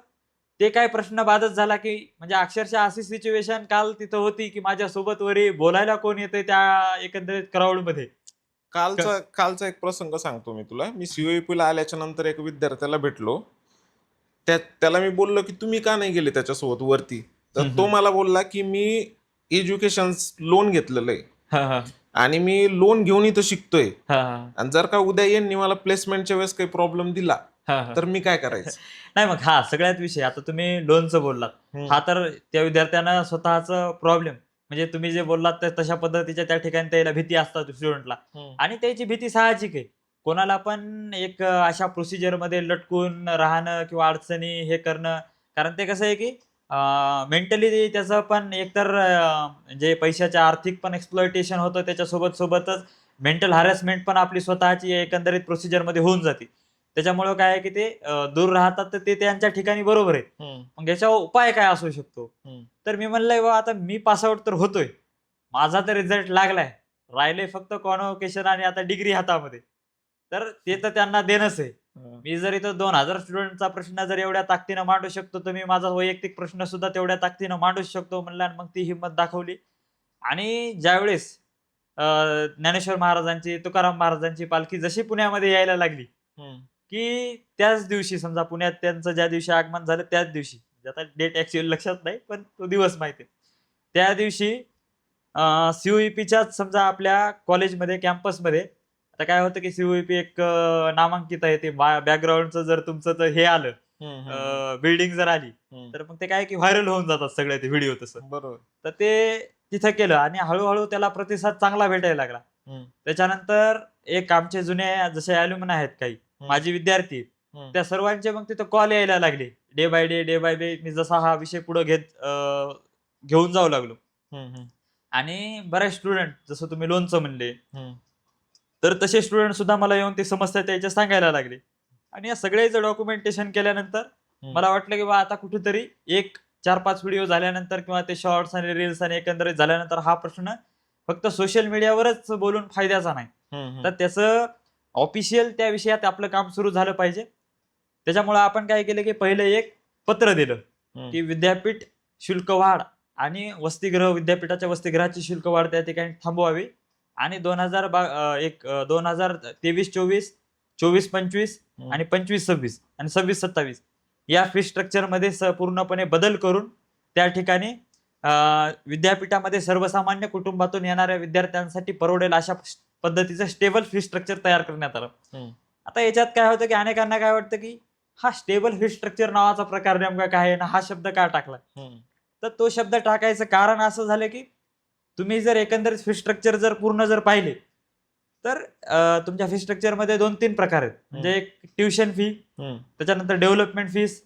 ते काय प्रश्न बाधत झाला की म्हणजे अक्षरशः अशी सिच्युएशन काल तिथं होती की माझ्यासोबत वरी बोलायला कोण येते त्या एकंदरीत क्राऊडमध्ये. कालचा एक प्रसंग सांगतो मी तुला. मी सीओईपीला आल्याच्या नंतर एक विद्यार्थ्याला भेटलो. त्याला मी बोललो की तुम्ही का नाही गेले त्याच्यासोबत वरती. तर तो मला बोलला की मी एज्युकेशन लोन घेतलेलं आहे आणि मी लोन घेऊन इथं शिकतोय आणि जर का उद्या यांनी मला प्लेसमेंटच्या वेळेस काही प्रॉब्लेम दिला तर मी काय करायचं. नाही मग हा सगळ्यात विषय, आता तुम्ही लोनचं बोललात, हा तर त्या विद्यार्थ्यांना स्वतःचा प्रॉब्लेम म्हणजे तुम्ही जे बोललात तर तशा पद्धतीच्या त्या ठिकाणी त्याला भीती असतात स्टुडंटला आणि त्याची भीती साहजिक आहे. कोणाला पण एक अशा प्रोसिजरमध्ये लटकून राहणं किंवा अडचणी हे करणं, कारण ते कसं आहे की मेंटली त्याचं पण एकतर जे पैशाच्या आर्थिक पण एक्सप्लॉयटेशन होतं, त्याच्यासोबत सोबतच मेंटल हॅरेसमेंट पण आपली स्वतःची एकंदरीत प्रोसिजरमध्ये होऊन जाते. त्याच्यामुळं काय आहे की ते दूर राहतात तर ते त्यांच्या ठिकाणी बरोबर आहे. मग याच्यावर उपाय काय असू शकतो? तर मी म्हणलंय बा आता मी पासआउट तर होतोय, माझा तर रिझल्ट लागलाय, राहिले फक्त कॉन्व्होकेशन आणि आता डिग्री हातामध्ये. तर ते तर त्यांना देणंच आहे. मी जर इथं 2000 स्टुडंटचा प्रश्न जर एवढ्या ताकदीनं मांडू शकतो, तर मी माझा वैयक्तिक प्रश्न सुद्धा तेवढ्या ताकदीनं मांडूच शकतो म्हणलं आणि मग ती हिंमत दाखवली. आणि ज्यावेळेस ज्ञानेश्वर महाराजांची, तुकाराम महाराजांची पालखी जशी पुण्यामध्ये यायला लागली, की त्याच दिवशी समजा पुण्यात त्यांचं ज्या दिवशी आगमन झालं त्याच दिवशी, म्हणजे आता डेट ऍक्च्युअली लक्षात नाही पण तो दिवस माहिती आहे. त्या दिवशी सीओईपीच्याच समजा आपल्या कॉलेजमध्ये कॅम्पसमध्ये आता काय होतं की सीओईपी एक नामांकित आहे, ते बॅकग्राऊंडचं जर तुमचं तर हे आलं बिल्डिंग जर आली तर मग ते काय की व्हायरल होऊन जातात सगळे ते व्हिडिओ तसं. बरोबर. तर ते तिथं केलं आणि हळूहळू त्याला प्रतिसाद चांगला भेटायला लागला. त्याच्यानंतर एक आमचे जुने जसे अल्युमनी आहेत काही माझे विद्यार्थी, त्या सर्वांचे मग तिथं कॉल यायला लागले डे बाय डे. मी जसा हा विषय पुढे घेऊन जाऊ लागलो आणि बरेच स्टुडंट जसं तुम्ही लोनचं म्हणले तर तसे स्टुडंट सुद्धा मला येऊन ती समस्या त्याच्या सांगायला लागली. आणि या सगळ्याचं डॉक्युमेंटेशन केल्यानंतर मला वाटलं की बा आता कुठेतरी एक 4-5 व्हिडिओ झाल्यानंतर किंवा ते शॉर्ट्स आणि रील्स आणि एकंदरीत झाल्यानंतर हा प्रश्न फक्त सोशल मीडियावरच बोलून फायद्याचा नाही. तर त्याचं ऑफिशियल त्या विषयात आपलं काम सुरू झालं पाहिजे. त्याच्यामुळे आपण काय केलं की पहिलं एक पत्र दिलं की विद्यापीठ शुल्क वाढ आणि वसतिगृह, विद्यापीठाच्या वसतिगृहाची शुल्क वाढ त्या ठिकाणी थांबवावी आणि 2023-24, 24-25 आणि 25-26 आणि 26-27 या फी स्ट्रक्चरमध्ये पूर्णपणे बदल करून त्या ठिकाणी विद्यापीठामध्ये सर्वसामान्य कुटुंबातून येणाऱ्या विद्यार्थ्यांसाठी परवडेल अशा पद्धतीचं स्टेबल फी स्ट्रक्चर तयार करण्यात आलं. आता याच्यात काय होतं की अनेकांना काय वाटतं की हा स्टेबल फी स्ट्रक्चर नावाचा प्रकार नेमका काय आहे ना, हा शब्द का टाकला. तर तो शब्द टाकायचं कारण असं झालं की तुम्ही जर एकंदरीत फी स्ट्रक्चर जर पूर्ण जर पाहिले तर तुमच्या फी स्ट्रक्चरमध्ये 2-3 प्रकार आहेत. म्हणजे एक ट्युशन फी, त्याच्यानंतर डेव्हलपमेंट फीस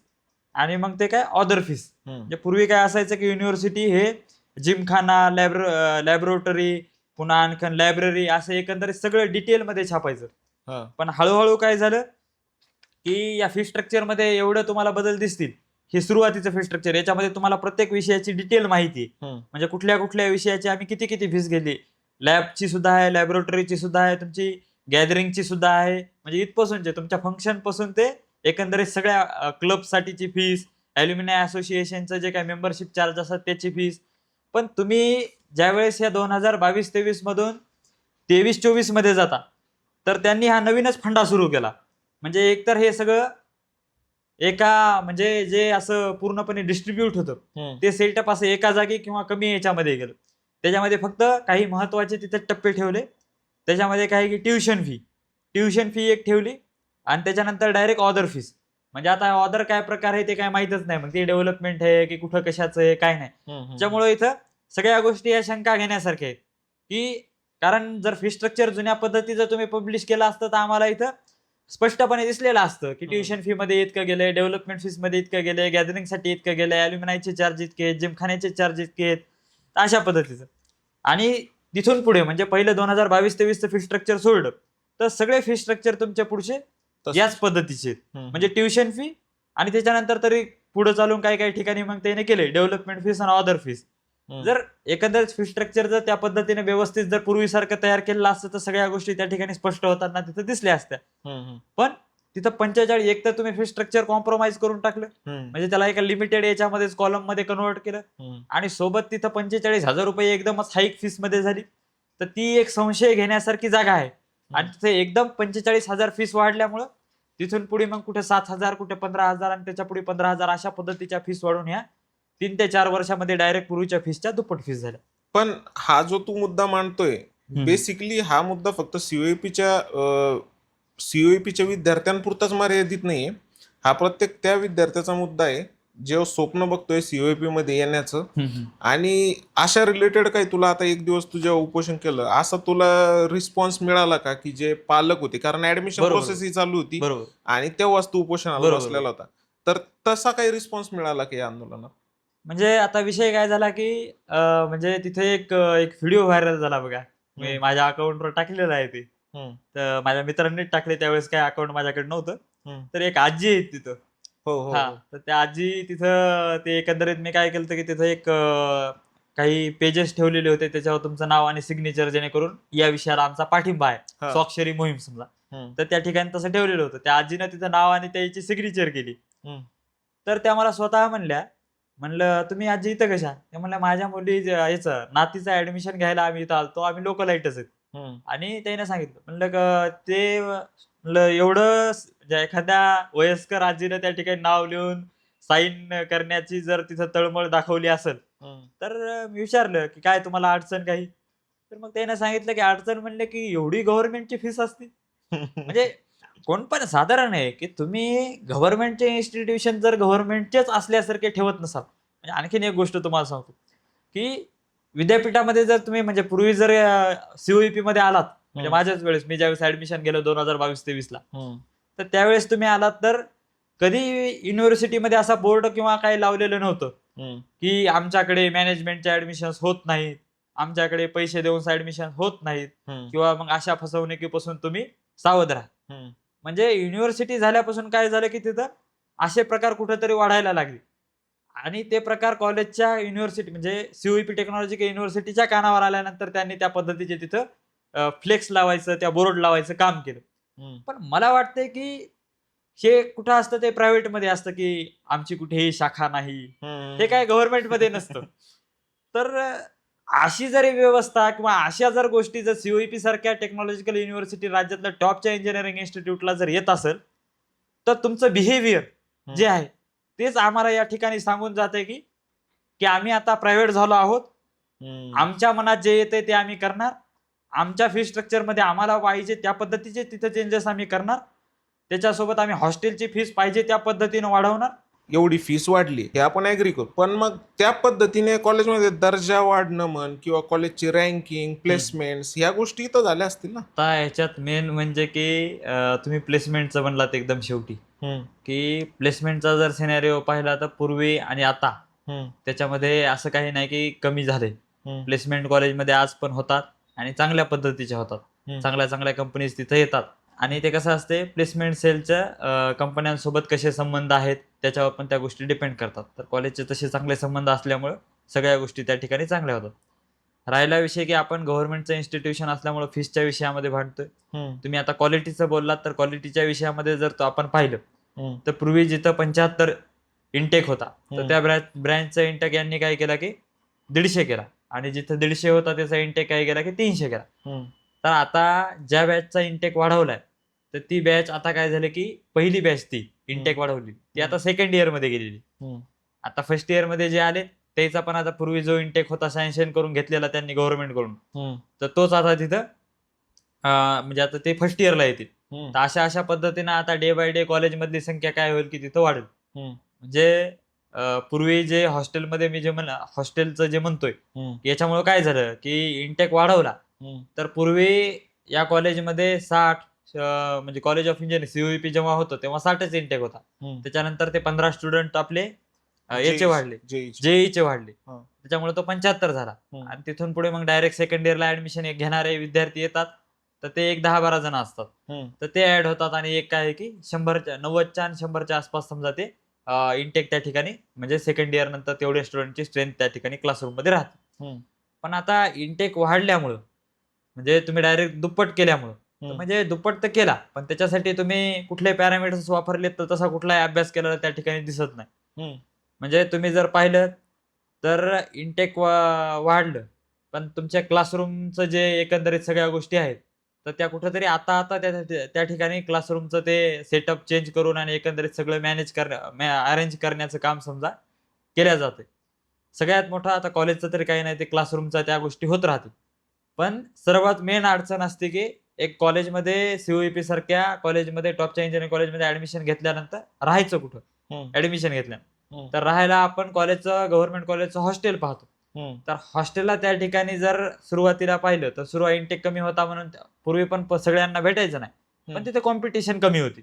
आणि मग ते काय अदर फीस. म्हणजे पूर्वी काय असायचं की युनिव्हर्सिटी हे जिमखाना, लॅबोरेटरी, पुन्हा आणखीन लायब्ररी असं एकंदरीत सगळं डिटेलमध्ये छापायचं. पण हळूहळू काय झालं की या फी स्ट्रक्चरमध्ये एवढं तुम्हाला बदल दिसतील. हे सुरुवातीचं फी स्ट्रक्चर, याच्यामध्ये तुम्हाला प्रत्येक विषयाची डिटेल माहिती, म्हणजे कुठल्या कुठल्या विषयाची आम्ही किती किती फीस घेतली, लॅबची सुद्धा आहे, लॅबोरेटरीची सुद्धा आहे, तुमची गॅदरिंगची सुद्धा आहे, म्हणजे इथपासूनचे तुमच्या फंक्शन पासून ते एकंदरीत सगळ्या क्लबसाठीची फीस, ॲल्युमिनाय असोसिएशनचं जे काही मेंबरशिप चार्ज असतात त्याची फीस. पण तुम्ही ज्यावेळेस या 2022-23 मधून 23-24 मध्ये जाता तर त्यांनी हा नवीनच फंडा सुरू केला. म्हणजे एकतर हे सगळं एका म्हणजे जे असं पूर्णपणे डिस्ट्रीब्यूट होतं ते सेटअप असं एका जागी किंवा कमी याच्यामध्ये गेलं. त्याच्यामध्ये फक्त काही महत्वाचे तिथे टप्पे ठेवले. त्याच्यामध्ये काय की ट्युशन फी एक ठेवली आणि त्याच्यानंतर डायरेक्ट ऑदर फीस. म्हणजे आता ऑदर काय प्रकार आहे ते काय माहितच नाही, मग ते डेव्हलपमेंट आहे की कुठं कशाचं आहे काय नाही. त्याच्यामुळे इथं सगळ्या गोष्टी या शंका घेण्यासारख्या आहेत की कारण जर फी स्ट्रक्चर जुन्या पद्धतीचं तुम्ही पब्लिश केलं असतं तर आम्हाला इथं स्पष्टपणे दिसलेलं असतं की ट्युशन फी मध्ये इतकं गेलंय, डेव्हलपमेंट फीस मध्ये इतकं गेलंय, गॅदरिंगसाठी इतकं गेलंय, ॲल्युमिनायचे चार्ज इतके आहेत, जिमखान्याचे चार्ज इतके आहेत, अशा पद्धतीचं. आणि तिथून पुढे म्हणजे पहिलं 2022-23 फी स्ट्रक्चर सोडलं तर सगळे फी स्ट्रक्चर तुमच्या पुढचे याच पद्धतीचे आहेत. म्हणजे ट्युशन फी आणि त्याच्यानंतर तरी पुढे चालून काही काही ठिकाणी मग त्याने केले डेव्हलपमेंट फीस आणि अदर फीस. जर एकंदरीत फी स्ट्रक्चर जर त्या पद्धतीने व्यवस्थित जर पूर्वीसारखं तयार केलेलं असतं तर सगळ्या गोष्टी त्या ठिकाणी स्पष्ट होताना तिथं दिसल्या असत्या. पण तिथं 45 एक तर तुम्ही फी स्ट्रक्चर कॉम्प्रोमाइज करून टाकलं, म्हणजे त्याला एका लिमिटेड याच्यामध्येच कॉलम मध्ये कन्वर्ट केलं आणि सोबत तिथं 45,000 रुपये एकदमच हाईक फीस मध्ये झाली. तर ती एक संशय घेण्यासारखी जागा आहे. आणि तिथे एकदम 45,000 फीस वाढल्यामुळं तिथून पुढे मग कुठे 7,000, कुठे 15,000 आणि त्याच्या पुढे 15,000 अशा पद्धतीच्या फीस वाढून ह्या 3 ते 4 वर्षामध्ये डायरेक्ट पूर्वीच्या फीसच्या दुप्पट फीस झाल्या. पण हा जो तू मुद्दा मांडतोय बेसिकली हा मुद्दा फक्त सीओईपीच्या विद्यार्थ्यांपुरताच मर्यादित नाहीये. हा प्रत्येक त्या विद्यार्थ्याचा मुद्दा आहे जेव्हा स्वप्न बघतोय सीओईपी मध्ये येण्याचं. आणि अशा रिलेटेड काही तुला आता एक दिवस तू जेव्हा उपोषण केलं असा तुला रिस्पॉन्स मिळाला का की जे पालक होते, कारण ऍडमिशन प्रोसेस ही चालू होती आणि तेव्हाच तू उपोषणाला बसलेला होता, तर तसा काही रिस्पॉन्स मिळाला की या आंदोलनात? म्हणजे आता विषय काय झाला की म्हणजे तिथे एक व्हिडिओ व्हायरल झाला बघा. मी माझ्या अकाउंटवर टाकलेला आहे ते. तर माझ्या मित्रांनीच टाकले, त्यावेळेस काय अकाउंट माझ्याकडे नव्हतं. तर एक आजी आहे तिथं. तर त्या आजी तिथं ते एकंदरीत मी काय केलं की तिथं एक काही पेजेस ठेवलेले होते, त्याच्यावर तुमचं नाव आणि सिग्नेचर, जेणेकरून या विषयाला आमचा पाठिंबा आहे, स्वाक्षरी मोहीम समजा. तर त्या ठिकाणी तसं ठेवलेलं होतं. त्या आजीनं तिथं नाव आणि त्याची सिग्नेचर केली. तर त्या मला स्वतः म्हणलं तुम्ही आजी इथं कशा? ते म्हणलं माझ्या मुली याचं नातीचं ऍडमिशन घ्यायला आम्ही इथं आलतो, आम्ही लोकलाइटच आहेत. आणि त्याने सांगितलं, म्हणलं ते म्हणलं एवढं एखाद्या वयस्कर आजीनं त्या ठिकाणी नाव लिहून साईन करण्याची जर तिथं तळमळ दाखवली असेल तर मी विचारलं की काय तुम्हाला अडचण काही? तर मग त्याने सांगितलं की अडचण म्हणले की एवढी गव्हर्नमेंटची फीस असते. म्हणजे कोण पण साधारण आहे की तुम्ही गव्हर्नमेंटचे इन्स्टिट्यूशन जर गव्हर्नमेंटचेच असल्यासारखे ठेवत नसाल. म्हणजे आणखीन एक गोष्ट तुम्हाला सांगतो की विद्यापीठामध्ये जर तुम्ही म्हणजे पूर्वी जर सीओईपी मध्ये आलात, म्हणजे माझ्याच वेळेस मी ज्यावेळेस ऍडमिशन गेलो 2022-23 ला, तर त्यावेळेस तुम्ही आलात तर कधी युनिव्हर्सिटीमध्ये असा बोर्ड किंवा काही लावलेलं नव्हतं की आमच्याकडे मॅनेजमेंटचे ऍडमिशन होत नाहीत, आमच्याकडे पैसे देऊन ऍडमिशन होत नाहीत, हम्म. किंवा मग अशा फसवणुकीपासून तुम्ही सावध राहा. हम्म. म्हणजे युनिव्हर्सिटी झाल्यापासून काय झालं की तिथं असे प्रकार कुठेतरी वाढायला लागले, आणि ते प्रकार कॉलेजच्या युनिव्हर्सिटी म्हणजे सीओईपी टेक्नॉलॉजिकल युनिव्हर्सिटीच्या कानावर आल्यानंतर त्यांनी त्या पद्धतीचे तिथं फ्लेक्स लावायचं, त्या बोर्ड लावायचं काम केलं. हम्म. पण मला वाटतंय की हे कुठं असतं, ते प्रायव्हेट मध्ये असतं की आमची कुठेही शाखा नाही, हे काय गव्हर्नमेंट मध्ये नसतं. तर अशी जरी व्यवस्था किंवा अशा जर गोष्टी जर सीओईपी सारख्या टेक्नॉलॉजिकल युनिव्हर्सिटी राज्यातल्या टॉपच्या इंजिनिअरिंग इन्स्टिट्यूटला जर येत असेल, तर तुमचं बिहेवियर जे आहे तेच आम्हाला या ठिकाणी सांगून जाते की की आम्ही आता प्रायव्हेट झालो आहोत, आमच्या मनात जे येते ते आम्ही करणार, आमच्या फी स्ट्रक्चर मध्ये आम्हाला पाहिजे त्या पद्धतीचे तिथे चेंजेस आम्ही करणार, त्याच्यासोबत आम्ही हॉस्टेलची फीस पाहिजे त्या पद्धतीने वाढवणार. एवढी फीस वाढली हे आपण ऍग्री करू, पण मग त्या पद्धतीने कॉलेजमध्ये दर्जा वाढणं म्हण किंवा कॉलेजची रँकिंग, प्लेसमेंट्स ह्या गोष्टी तर झाल्या असतील ना. आता ह्याच्यात मेन म्हणजे की तुम्ही प्लेसमेंटचं म्हणलात एकदम शेवटी, की प्लेसमेंटचा जर सिनेरिओ पाहिला तर पूर्वी आणि आता त्याच्यामध्ये असं काही नाही की कमी झाले. प्लेसमेंट कॉलेजमध्ये आज पण होतात आणि चांगल्या पद्धतीच्या होतात. चांगल्या चांगल्या कंपनीज तिथे येतात, आणि ते कसं असते प्लेसमेंट सेलच्या कंपन्यांसोबत कसे संबंध आहेत त्याच्यावर पण त्या गोष्टी डिपेंड करतात. तर कॉलेजचे तसे चांगले संबंध असल्यामुळे सगळ्या गोष्टी त्या ठिकाणी चांगल्या होतात. राहिला विषय की आपण गव्हर्नमेंटचं इन्स्टिट्यूशन असल्यामुळे फीसच्या विषयामध्ये भांडतोय. तुम्ही आता क्वालिटीचं बोललात, तर क्वालिटीच्या विषयामध्ये जर तो आपण पाहिलं तर पूर्वी जिथं 75 इंटेक होता, तर त्या ब्रँचचा इंटेक यांनी काय केला की 150 केला, आणि जिथं 150 होता त्याचा इंटेक काय केला की 300 केला. तर आता ज्या बॅचचा इंटेक वाढवलाय, तर ती बॅच आता काय झालं की पहिली बॅच ती इंटेक वाढवली ती आता सेकंड इयर मध्ये गेलेली. आता फर्स्ट इयर मध्ये जे आले त्याचा पण आता पूर्वी जो इंटेक होता सँक्शन करून घेतलेला त्यांनी गव्हर्नमेंट कडून, तर तोच आता तिथं म्हणजे आता ते फर्स्ट इयरला येतील. तर अशा पद्धतीने आता डे बाय डे कॉलेज मधली संख्या काय होईल की तिथं वाढेल. म्हणजे पूर्वी जे हॉस्टेलमध्ये मी जे हॉस्टेलचं जे म्हणतोय, याच्यामुळे काय झालं की इंटेक वाढवला, तर पूर्वी या कॉलेजमध्ये 60 म्हणजे कॉलेज ऑफ इंजिनिअरिंग सीओईपी जेव्हा होतं तेव्हा 60च इंटेक होता. त्याच्यानंतर ते 15 स्टुडंट आपले याचे वाढले, जेईचे वाढले, त्याच्यामुळे तो 75 झाला. आणि तिथून पुढे मग डायरेक्ट सेकंड इयरला ऍडमिशन घेणारे विद्यार्थी येतात, तर ते एक 10-12 जण असतात, तर ते ऍड होतात, आणि एक काय आहे की 90च्या आणि 100च्या आसपास समजा ते इंटेक त्या ठिकाणी म्हणजे सेकंड इयर नंतर तेवढे स्टुडंटची स्ट्रेंथ त्या ठिकाणी क्लासरूम मध्ये राहते. पण आता इंटेक वाढल्यामुळं म्हणजे तुम्ही डायरेक्ट दुप्पट केल्यामुळं, म्हणजे दुप्पट तर केला, पण त्याच्यासाठी तुम्ही कुठले पॅरामीटर्स वापरले तर तसा कुठलाही अभ्यास केलेला त्या ठिकाणी दिसत नाही. म्हणजे तुम्ही जर पाहिलं तर इंटेक वाढलं, पण तुमच्या क्लासरूमचं जे एकंदरीत सगळ्या गोष्टी आहेत, तर त्या कुठेतरी आता त्या ठिकाणी क्लासरूमचं ते सेटअप चेंज करून आणि एकंदरीत सगळं अरेंज करण्याचं काम समजा केल्या जाते. सगळ्यात मोठा आता कॉलेजचं तरी काही नाही, ते क्लासरूमचा त्या गोष्टी होत राहतील. पण सर्वात मेन अडचण असते की एक कॉलेजमध्ये सीओईपी सारख्या कॉलेजमध्ये टॉपच्या इंजिनिअरिंग कॉलेजमध्ये ऍडमिशन घेतल्यानंतर राहायचं कुठं. ऍडमिशन घेतल्यानंतर तर राहायला आपण गव्हर्नमेंट कॉलेजचं हॉस्टेल पाहतो. तर हॉस्टेलला त्या ठिकाणी जर सुरुवातीला पाहिलं तर सुरुवात इंटेक कमी होता म्हणून पूर्वी पण सगळ्यांना भेटायचं नाही, पण तिथे कॉम्पिटिशन कमी होती.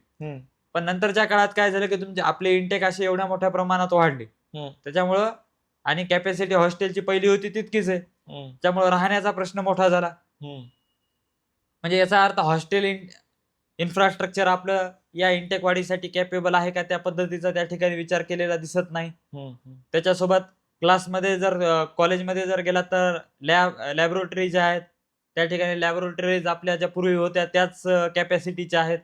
पण नंतरच्या काळात काय झालं की तुमचे आपले इंटेक असे एवढ्या मोठ्या प्रमाणात वाढले, त्याच्यामुळं आणि कॅपॅसिटी हॉस्टेलची पहिली होती तितकीच आहे, त्यामुळे राहण्याचा प्रश्न मोठा झाला. म्हणजे याचा अर्थ हॉस्टेल इन्फ्रास्ट्रक्चर आपलं या इंटेक वाढीसाठी कॅपेबल आहे का त्या पद्धतीचा त्या ठिकाणी विचार केलेला दिसत नाही. त्याच्यासोबत क्लासमध्ये जर कॉलेजमध्ये जर गेला तर लॅबोरेटरी ज्या आहेत त्या ठिकाणी लॅबोरेटरीज आपल्या ज्या पूर्वी होत्या त्याच कॅपॅसिटीच्या आहेत.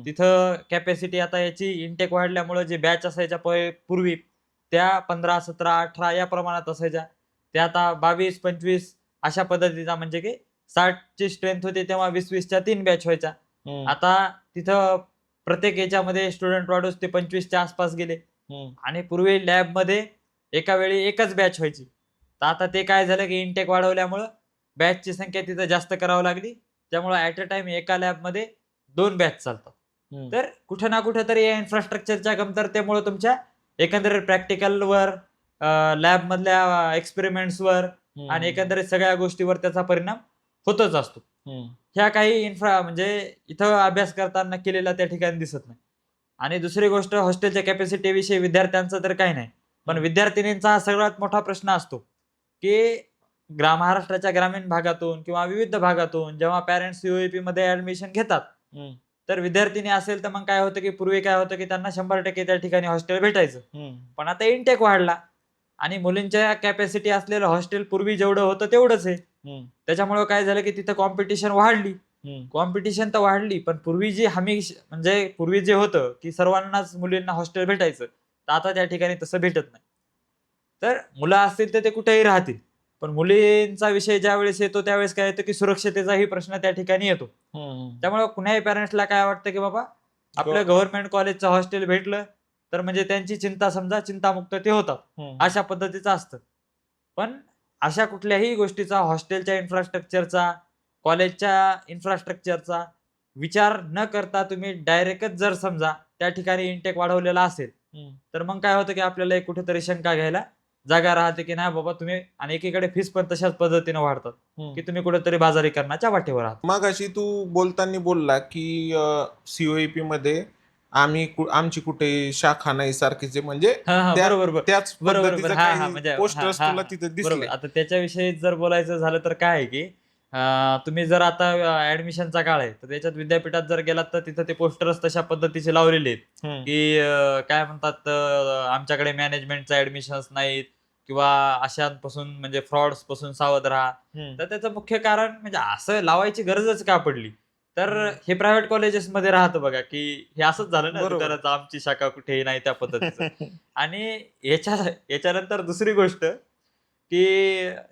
तिथं कॅपॅसिटी आता याची इंटेक वाढल्यामुळे जे बॅच असायच्या पूर्वी त्या 15, 17, 18 या प्रमाणात असायच्या, त्या आता 22, 25 अशा पद्धतीचा, म्हणजे की 60ची स्ट्रेंथ होती तेव्हा 20-20च्या 3 बॅच व्हायच्या. आता तिथं प्रत्येक याच्यामध्ये स्टुडंट वाढून ते 25च्या आसपास गेले, आणि पूर्वी लॅबमध्ये एका वेळी एकच बॅच व्हायची. तर आता ते काय झालं की इंटेक वाढवल्यामुळं बॅचची संख्या तिथं जास्त करावी लागली, त्यामुळे ऍट अ टाइम एका लॅबमध्ये 2 बॅच चालतात. तर कुठे ना कुठे तरी या इन्फ्रास्ट्रक्चरच्या कमतरतेमुळे तुमच्या एकंदरीत प्रॅक्टिकलवर, लॅब मधल्या एक्सपेरिमेंट्सवर आणि एकंदरीत सगळ्या गोष्टीवर त्याचा परिणाम होतच असतो. ह्या काही म्हणजे इथं अभ्यास करताना केलेला त्या ठिकाणी दिसत नाही. आणि दुसरी गोष्ट, हॉस्टेलच्या कॅपॅसिटी विषयी विद्यार्थ्यांचं तर काही नाही, पण विद्यार्थिनींचा हा सगळ्यात मोठा प्रश्न असतो की महाराष्ट्राच्या ग्रामीण भागातून किंवा विविध भागातून जेव्हा पॅरेंट्स सीओईपी मध्ये ऍडमिशन घेतात, तर विद्यार्थिनी असेल तर मग काय होतं की पूर्वी काय होतं की त्यांना 100% त्या ठिकाणी हॉस्टेल भेटायचं. पण आता इंटेक वाढला आणि मुलींच्या कॅपॅसिटी असलेलं हॉस्टेल पूर्वी जेवढं होतं तेवढंच आहे. त्याच्यामुळे काय झालं की तिथं कॉम्पिटिशन वाढली. कॉम्पिटिशन तर वाढली, पण पूर्वी जी म्हणजे पूर्वी जे होतं की सर्वांनाच मुलींना हॉस्टेल भेटायचं, तर आता त्या ठिकाणी तसं भेटत नाही. तर मुलं असतील तर ते कुठेही राहतील, पण मुलींचा विषय ज्यावेळेस येतो त्यावेळेस काय येतं की सुरक्षतेचाही प्रश्न त्या ठिकाणी येतो. त्यामुळे कुणाही पॅरेंट्सला काय वाटतं की बाबा आपल्या गव्हर्नमेंट कॉलेजचं हॉस्टेल भेटलं तर म्हणजे त्यांची चिंता समजा चिंतामुक्त ते होतात, अशा पद्धतीचं असतं. पण अशा कुठल्याही गोष्टीचा, हॉस्टेलच्या इन्फ्रास्ट्रक्चरचा, कॉलेजच्या इन्फ्रास्ट्रक्चरचा विचार न करता तुम्ही डायरेक्टच जर समजा त्या ठिकाणी इंटेक वाढवलेला असेल, तर मग काय होतं की आपल्याला एक कुठेतरी शंका घ्यायला जागा राहते की नाही बाबा तुम्ही, आणि एकीकडे फीस पण तशाच पद्धतीने वाढतात की तुम्ही कुठेतरी बाजारीकरणाच्या वाटेवर आहात. मग अशी तू बोलताना बोलला की सीओईपी मध्ये आमची कुठे शाखा नाही सारखीचे, म्हणजे बरोबर त्याच बरोबर पद्धतीचं म्हणजे काही पोस्टर्स तुला तिथे बरोबर. दिसले? आता त्याच्याविषयी जर बोलायचं झालं तर काय आहे की तुम्ही जर आता ऍडमिशनचा काळ आहे तर त्याच्यात विद्यापीठात जर गेलात तर तिथं ते पोस्टर्स तशा पद्धतीचे लावलेले आहेत की काय म्हणतात, आमच्याकडे मॅनेजमेंटचा ऍडमिशन्स नाहीत किंवा अशांपासून म्हणजे फ्रॉड्स पासून सावध राहा. तर त्याचं मुख्य कारण म्हणजे असं लावायची गरजच का पडली, तर हे प्रायव्हेट कॉलेजेसमध्ये राहतं बघा की हे असंच झालं ना, बरोबर. दुकानाचं आमची शाखा कुठेही नाही त्या पद्धतीचं. आणि याच्यानंतर दुसरी गोष्ट की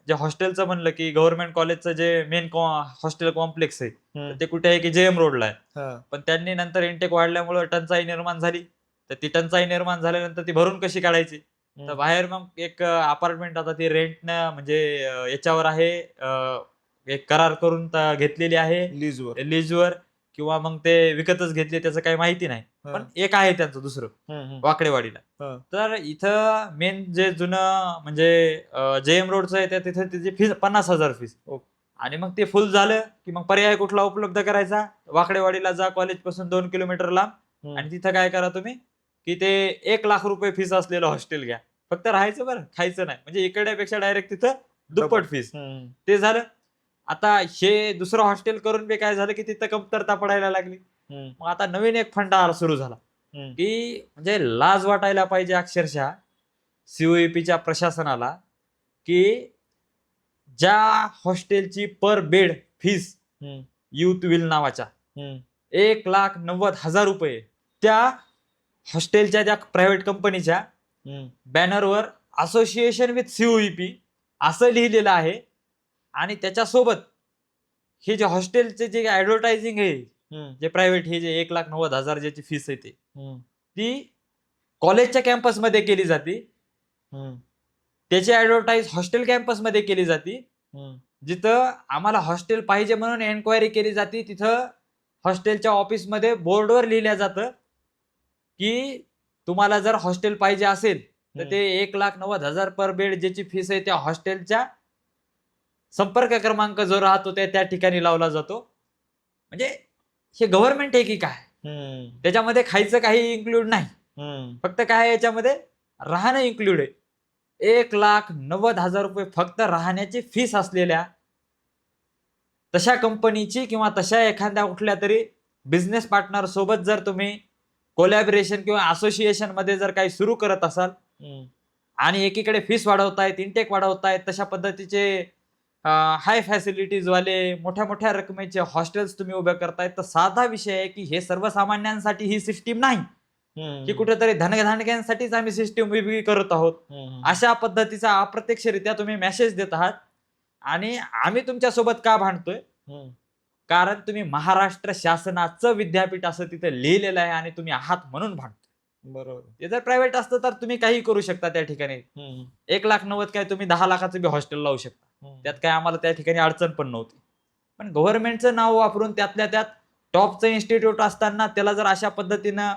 जे हॉस्टेलचं म्हणलं की गव्हर्नमेंट कॉलेजचं जे मेन हॉस्टेल कॉम्प्लेक्स आहे, तर ते कुठे आहे की जेएम रोडला आहे. पण त्यांनी नंतर इंटेक वाढल्यामुळे टंचाई निर्माण झाली. तर ती टंचाई निर्माण झाल्यानंतर ती भरून कशी काढायची, तर बाहेर मग एक अपार्टमेंट आता ती रेंटनं म्हणजे याच्यावर आहे, एक करार करून घेतलेली आहे लीजवर, किंवा मग ते विकतच घेतले त्याचं काही माहिती नाही. पण एक आहे त्यांचं दुसरं वाकडेवाडीला. तर इथं मेन जे जुनं म्हणजे जेएम रोडचं आहे तिथे त्याची फीस 50,000 फीस. आणि मग ते फुल झालं की मग पर्याय कुठला उपलब्ध करायचा, वाकडेवाडीला जा कॉलेज पासून 2 किलोमीटर लांब, आणि तिथं काय करा तुम्ही की ते 1,00,000 रुपये फीस असलेलं हॉस्टेल घ्या. फक्त राहायचं बरं, खायचं नाही. म्हणजे इकड्यापेक्षा डायरेक्ट तिथं दुप्पट फीस. ते झालं. आता हे दुसरं हॉस्टेल करून बी काय झालं की तिथं कमतरता पडायला लागली. मग आता नवीन एक फंडा सुरू झाला की म्हणजे लाज वाटायला पाहिजे अक्षरशः सीओईपीच्या प्रशासनाला की ज्या हॉस्टेलची पर बेड फीस युथ विल नावाच्या 1,90,000 रुपये, त्या हॉस्टेलच्या ज्या प्रायव्हेट कंपनीच्या बॅनरवर असोसिएशन विथ सीओईपी असं लिहिलेलं आहे. आणि त्याच्यासोबत हे जे हॉस्टेलचे जे ऍडव्हर्टायझिंग आहे, जे प्रायव्हेट हे जे 1,90,000 ज्याची फीस आहे ती कॉलेजच्या कॅम्पसमध्ये केली जाते. त्याची ऍडव्हर्टाईज हॉस्टेल कॅम्पसमध्ये केली जाते. जिथं आम्हाला हॉस्टेल पाहिजे म्हणून एन्क्वायरी केली जाते, तिथं हॉस्टेलच्या ऑफिसमध्ये बोर्डवर लिहिलं जातं की तुम्हाला जर हॉस्टेल पाहिजे असेल तर ते 1,90,000 पर बेड ज्याची फीस आहे त्या हॉस्टेलच्या संपर्क क्रमांक जो राहतो त्या ठिकाणी लावला जातो. म्हणजे हे गव्हर्नमेंट आहे की काय, त्याच्यामध्ये खायचं काही इन्क्लूड नाही, फक्त काय याच्यामध्ये राहणं इन्क्लूड आहे. 1,90,000 रुपये फक्त राहण्याची फीस असलेल्या तशा कंपनीची किंवा तशा एखाद्या कुठल्या तरी बिझनेस पार्टनर सोबत जर तुम्ही कोलॅबरेशन किंवा असोसिएशन मध्ये जर काही सुरू करत असाल आणि एकीकडे फीस वाढवतायत, इंटेक वाढवतायत, तशा पद्धतीचे हाय फॅसिलिटीज वाले मोठ्या मोठ्या रकमेचे हॉस्टेल्स तुम्ही उभे करतायत, तर साधा विषय आहे की हे सर्वसामान्यांसाठी ही सिस्टीम नाही, की कुठेतरी धनधानक्यांसाठीच आम्ही सिस्टीम उभी करत आहोत. अशा पद्धतीचा अप्रत्यक्षरित्या तुम्ही मेसेज देत आहात. आणि आम्ही तुमच्यासोबत का भांडतोय, कारण तुम्ही महाराष्ट्र शासनाचं विद्यापीठ असं तिथे लिहिलेलं आहे आणि तुम्ही आहात म्हणून भांडतोय. बरोबर. ते जर प्रायव्हेट असतं तर तुम्ही काही करू शकता त्या ठिकाणी. 1,90,000 काय तुम्ही 10,00,000चं बी हॉस्टेल लावू शकता, त्यात काय आम्हाला त्या ठिकाणी अडचण पण नव्हती. पण गव्हर्नमेंटचं नाव वापरून त्यातल्या त्यात टॉपचं इन्स्टिट्यूट असताना त्याला जर अशा पद्धतीनं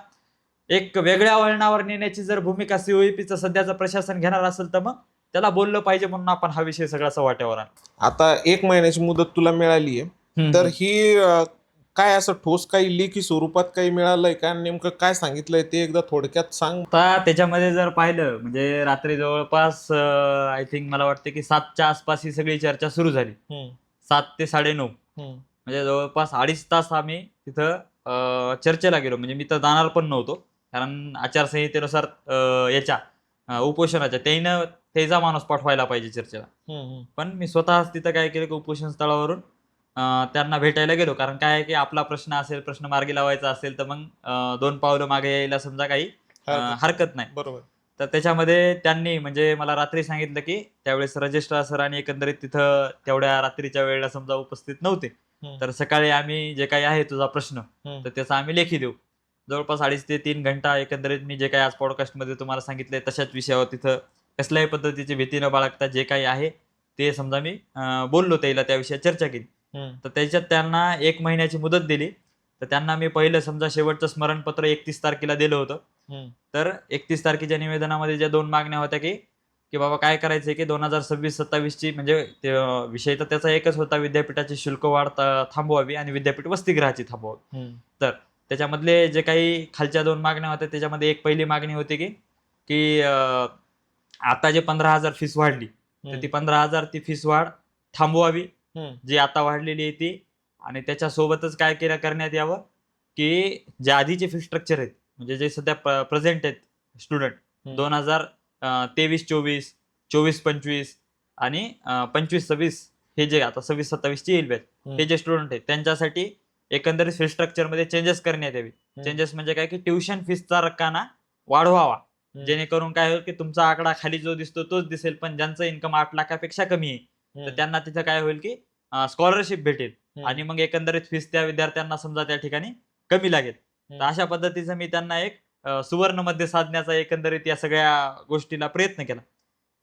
एक वेगळ्या वळणावर नेण्याची जर भूमिका सीओईपीचं सध्याचं प्रशासन घेणार असेल तर मग त्याला बोललं पाहिजे, म्हणून आपण हा विषय सगळा सवाट्यावर आणला. आता 1 महिन्याची मुदत तुला मिळाली आहे, तर ही काय असं ठोस काही लेखी स्वरूपात काही मिळालंय का, नेमकं काय सांगितलंय ते एकदा थोडक्यात सांग. आता त्याच्यामध्ये जर पाहिलं म्हणजे रात्री जवळपास आय थिंक मला वाटतं की 7च्या आसपास ही सगळी चर्चा सुरू झाली. 7 ते 9:30 म्हणजे जवळपास 2.5 तास आम्ही तिथं चर्चेला गेलो. म्हणजे मी तर जाणार पण नव्हतो. कारण आचारसंहितेनुसार याच्या उपोषणाच्या त्यानं त्याचा माणूस पाठवायला पाहिजे चर्चेला. पण मी स्वतःच तिथं काय केलं की उपोषण स्थळावरून त्यांना भेटायला गेलो. कारण काय आहे की आपला प्रश्न असेल, प्रश्न मार्गी लावायचा असेल तर मग 2 पावलं मागे यायला समजा काही हरकत नाही. बरोबर. तर त्याच्यामध्ये त्यांनी म्हणजे मला रात्री सांगितलं की त्यावेळेस रजिस्ट्रार सर आणि एकंदरीत तिथं तेवढ्या रात्रीच्या वेळेला समजा उपस्थित नव्हते. तर सकाळी आम्ही जे काही आहे तुझा प्रश्न तर त्याचा आम्ही लेखी देऊ. जवळपास 2.5 ते 3 घंटा एकंदरीत मी जे काही आज पॉडकास्टमध्ये तुम्हाला सांगितलंय तशाच विषयावर तिथं कसल्याही पद्धतीची भीती न बाळगता जे काही आहे ते समजा मी बोललो त्याला त्या विषयात चर्चा केली. तर त्याच्यात त्यांना 1 महिन्याची मुदत दिली. तर त्यांना मी पहिलं समजा शेवटचं स्मरणपत्र 31 तारखेला दिलं होतं. तर 31 तारखेच्या निवेदनामध्ये ज्या 2 मागण्या होत्या की बाबा काय करायचंय की 2026-27 ची म्हणजे विषय तर त्याचा एकच होता, विद्यापीठाची शुल्क वाढ थांबवावी आणि विद्यापीठ वसतिगृहाची थांबवावी. तर त्याच्यामधले जे काही खालच्या 2 मागण्या होत्या त्याच्यामध्ये एक पहिली मागणी होती की आता जे 15,000 फीस वाढली तर ती 15,000 ती फीस वाढ थांबवावी जी आता वाढलेली आहे ती. आणि त्याच्यासोबतच काय करण्यात यावं की जे आधीचे फी स्ट्रक्चर आहेत म्हणजे जे सध्या प्रेझेंट आहेत स्टुडंट 2023-24, 24-25 आणि 25-26 हे जे आता 26-27 ची येईल बॅच हे जे स्टुडंट आहेत त्यांच्यासाठी एकंदरीत फी स्ट्रक्चर मध्ये चेंजेस करण्यात यावी. चेंजेस म्हणजे काय की ट्युशन फीसचा रक्काना वाढवावा. जेणेकरून काय होईल की तुमचा आकडा खाली जो दिसतो तोच दिसेल, पण ज्यांचं इन्कम 8 लाखापेक्षा कमी आहे तर त्यांना तिथं काय होईल की स्कॉलरशिप भेटेल आणि मग एकंदरीत फीस त्या विद्यार्थ्यांना समजा त्या ठिकाणी कमी लागेल. तर अशा पद्धतीचं मी त्यांना एक सुवर्ण मध्य साधण्याचा एकंदरीत या सगळ्या गोष्टीला प्रयत्न केला.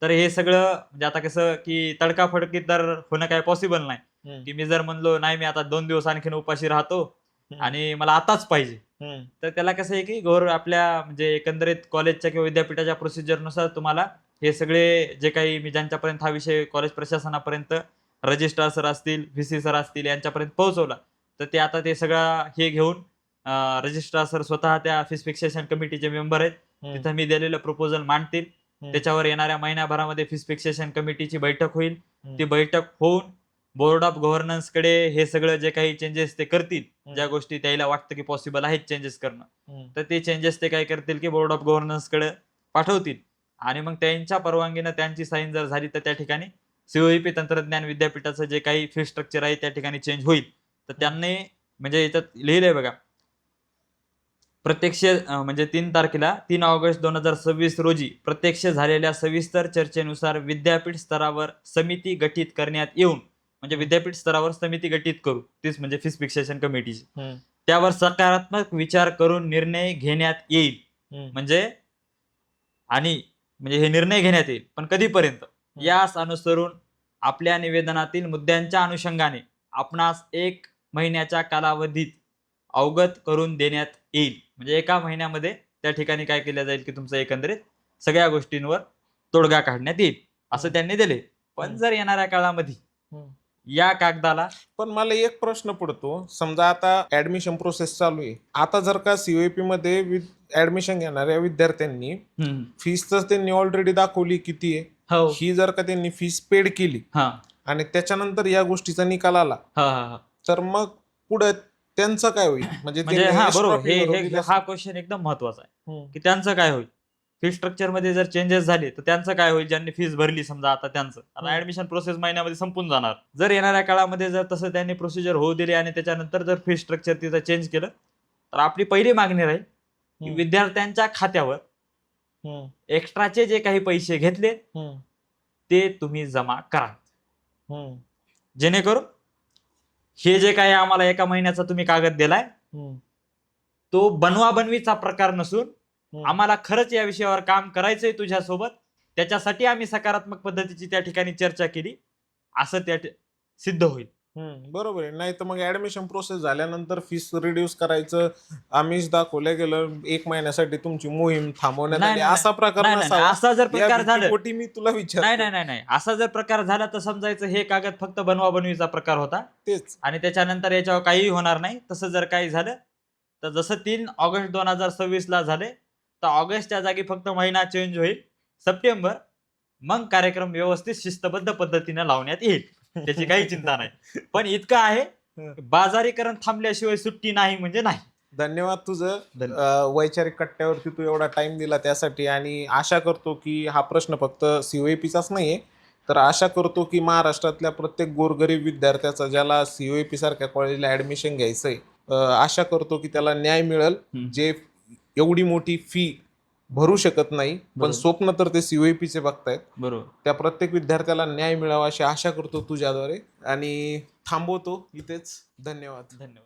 तर हे सगळं म्हणजे आता कसं की तडकाफडकी तर होणं काय पॉसिबल नाही की मी जर म्हणलो नाही मी आता 2 दिवस आणखीन उपाशी राहतो आणि मला आताच पाहिजे. तर त्याला कसं आहे की आपल्या म्हणजे एकंदरीत कॉलेजच्या किंवा विद्यापीठाच्या प्रोसिजरनुसार तुम्हाला हे सगळे जे काही मी ज्यांच्यापर्यंत हा विषय कॉलेज प्रशासनापर्यंत रजिस्ट्रार सर असतील, व्हीसी सर असतील यांच्यापर्यंत पोहोचवला. तर ते आता ते सगळं हे घेऊन रजिस्ट्रार सर स्वतः त्या फीस फिक्सेशन कमिटीचे मेंबर आहेत. तिथं मी दिलेलं प्रपोजल मांडतील. त्याच्यावर येणाऱ्या महिन्याभरामध्ये फीस फिक्सेशन कमिटीची बैठक होईल. ती बैठक होऊन बोर्ड ऑफ गव्हर्नन्स कडे हे सगळं जे काही चेंजेस ते करतील, ज्या गोष्टी त्याला वाटतं की पॉसिबल आहेत चेंजेस करणं, तर ते चेंजेस ते काय करतील की बोर्ड ऑफ गव्हर्नन्स कडे पाठवतील आणि मग त्यांच्या परवानगीनं त्यांची साईन जर झाली तर त्या ठिकाणी सीओईपी तंत्रज्ञान विद्यापीठाचं जे काही फी स्ट्रक्चर आहे त्या ठिकाणी चेंज होईल. तर त्यांनी म्हणजे याच्यात लिहिलंय बघा प्रत्यक्ष म्हणजे 3 ऑगस्ट 2026 रोजी प्रत्यक्ष झालेल्या सविस्तर चर्चेनुसार विद्यापीठ स्तरावर समिती गठीत करण्यात येऊन म्हणजे विद्यापीठ स्तरावर समिती गठीत करू तीच म्हणजे फीस फिक्सेशन कमिटीची त्यावर सकारात्मक विचार करून निर्णय घेण्यात येईल. म्हणजे आणि म्हणजे हे निर्णय घेण्यात येईल पण कधीपर्यंत यास अनुसरून आपल्या निवेदनातील मुद्द्यांच्या अनुषंगाने आपणास 1 महिन्याच्या कालावधीत अवगत करून देण्यात येईल. म्हणजे 1 महिन्यामध्ये त्या ठिकाणी काय केलं जाईल की तुमचं एकंदरीत सगळ्या गोष्टींवर तोडगा काढण्यात येईल असं त्यांनी दिले. पण जर येणाऱ्या काळामध्ये या कागदाला पण मला एक प्रश्न पडतो, समजा आता ऍडमिशन प्रोसेस चालू आहे, आता जर का सीओपी मध्ये ऍडमिशन घेणाऱ्या विद्यार्थ्यांनी फीस तर त्यांनी ऑलरेडी दाखवली किती आहे, ही जर का त्यांनी फीस पेड केली आणि त्याच्यानंतर या गोष्टीचा निकाल आला तर मग पुढे त्यांचं काय होईल? म्हणजे बरोबर हा क्वेश्चन एकदम महत्वाचा आहे की त्यांचं काय होईल. फी स्ट्रक्चर मध्ये जर चेंजेस झाले तर त्यांचं काय होईल, ज्यांनी फीस भरली समजा आता त्यांचं आता ऍडमिशन प्रोसेस महिन्यामध्ये संपून जाणार. जर येणाऱ्या काळामध्ये जर तसं त्यांनी प्रोसिजर होऊ दिली आणि त्याच्यानंतर जर फी स्ट्रक्चर तिथं चेंज केलं तर आपली पहिली मागणी राहील की विद्यार्थ्यांच्या खात्यावर एक्स्ट्राचे जे काही पैसे घेतले ते तुम्ही जमा करा, जेणेकरून हे जे काही आम्हाला 1 महिन्याचा तुम्ही कागद दिलाय तो बनवा बनवीचा प्रकार नसून आम्हाला खरंच या विषयावर काम करायचंय तुझ्यासोबत, त्याच्यासाठी आम्ही सकारात्मक पद्धतीची त्या ठिकाणी चर्चा केली असं त्या सिद्ध होईल. बरोबर आहे. नाही तर मग ऍडमिशन प्रोसेस झाल्यानंतर फीस रिड्यूस करायचं, आमिष दाखवलं गेलं, 1 महिन्यासाठी तुमची मोहीम थांबवण्यात नाही आली, नाही असा प्रकार नाही नाही नाही, नसावा. असा जर या प्रकार झाला, भीतीपोटी मी तुला नाही विचारतो. नाही नाही नाही, असा जर प्रकार झाला तर समजायचं हे कागद फक्त बनवाबनवीचा प्रकार होता तेच. आणि त्याच्यानंतर याच्यावर काहीही होणार नाही. तसं जर काही झालं तर जसं 3 ऑगस्ट 2026 ला झाले, तर ऑगस्टच्या जागी फक्त महिना चेंज होईल, सप्टेंबर. मग कार्यक्रम व्यवस्थित शिस्तबद्ध पद्धतीने लावण्यात येईल, त्याची काही चिंता नाही. पण इतकं आहे, बाजारीकरण थांबल्याशिवाय सुट्टी नाही म्हणजे नाही. धन्यवाद तुझं. धन्यवाद. वैचारिक कट्ट्यावरती तू एवढा टाइम दिला त्यासाठी, आणि आशा करतो की हा प्रश्न फक्त COAPचाच नाहीये, तर आशा करतो की महाराष्ट्रातल्या प्रत्येक गोरगरीब विद्यार्थ्याचा ज्याला COAP सारख्या कॉलेजला ऍडमिशन घ्यायचंय, आशा करतो की त्याला न्याय मिळेल. जे एवढी मोठी फी भरू शकत नाही पण बरोबर. स्वप्न तर ते COAPचे बघतायत, बरोबर. त्या प्रत्येक विद्यार्थ्याला न्याय मिळावा अशी आशा करतो तुझ्याद्वारे, आणि थांबवतो इथेच. धन्यवाद. धन्यवाद.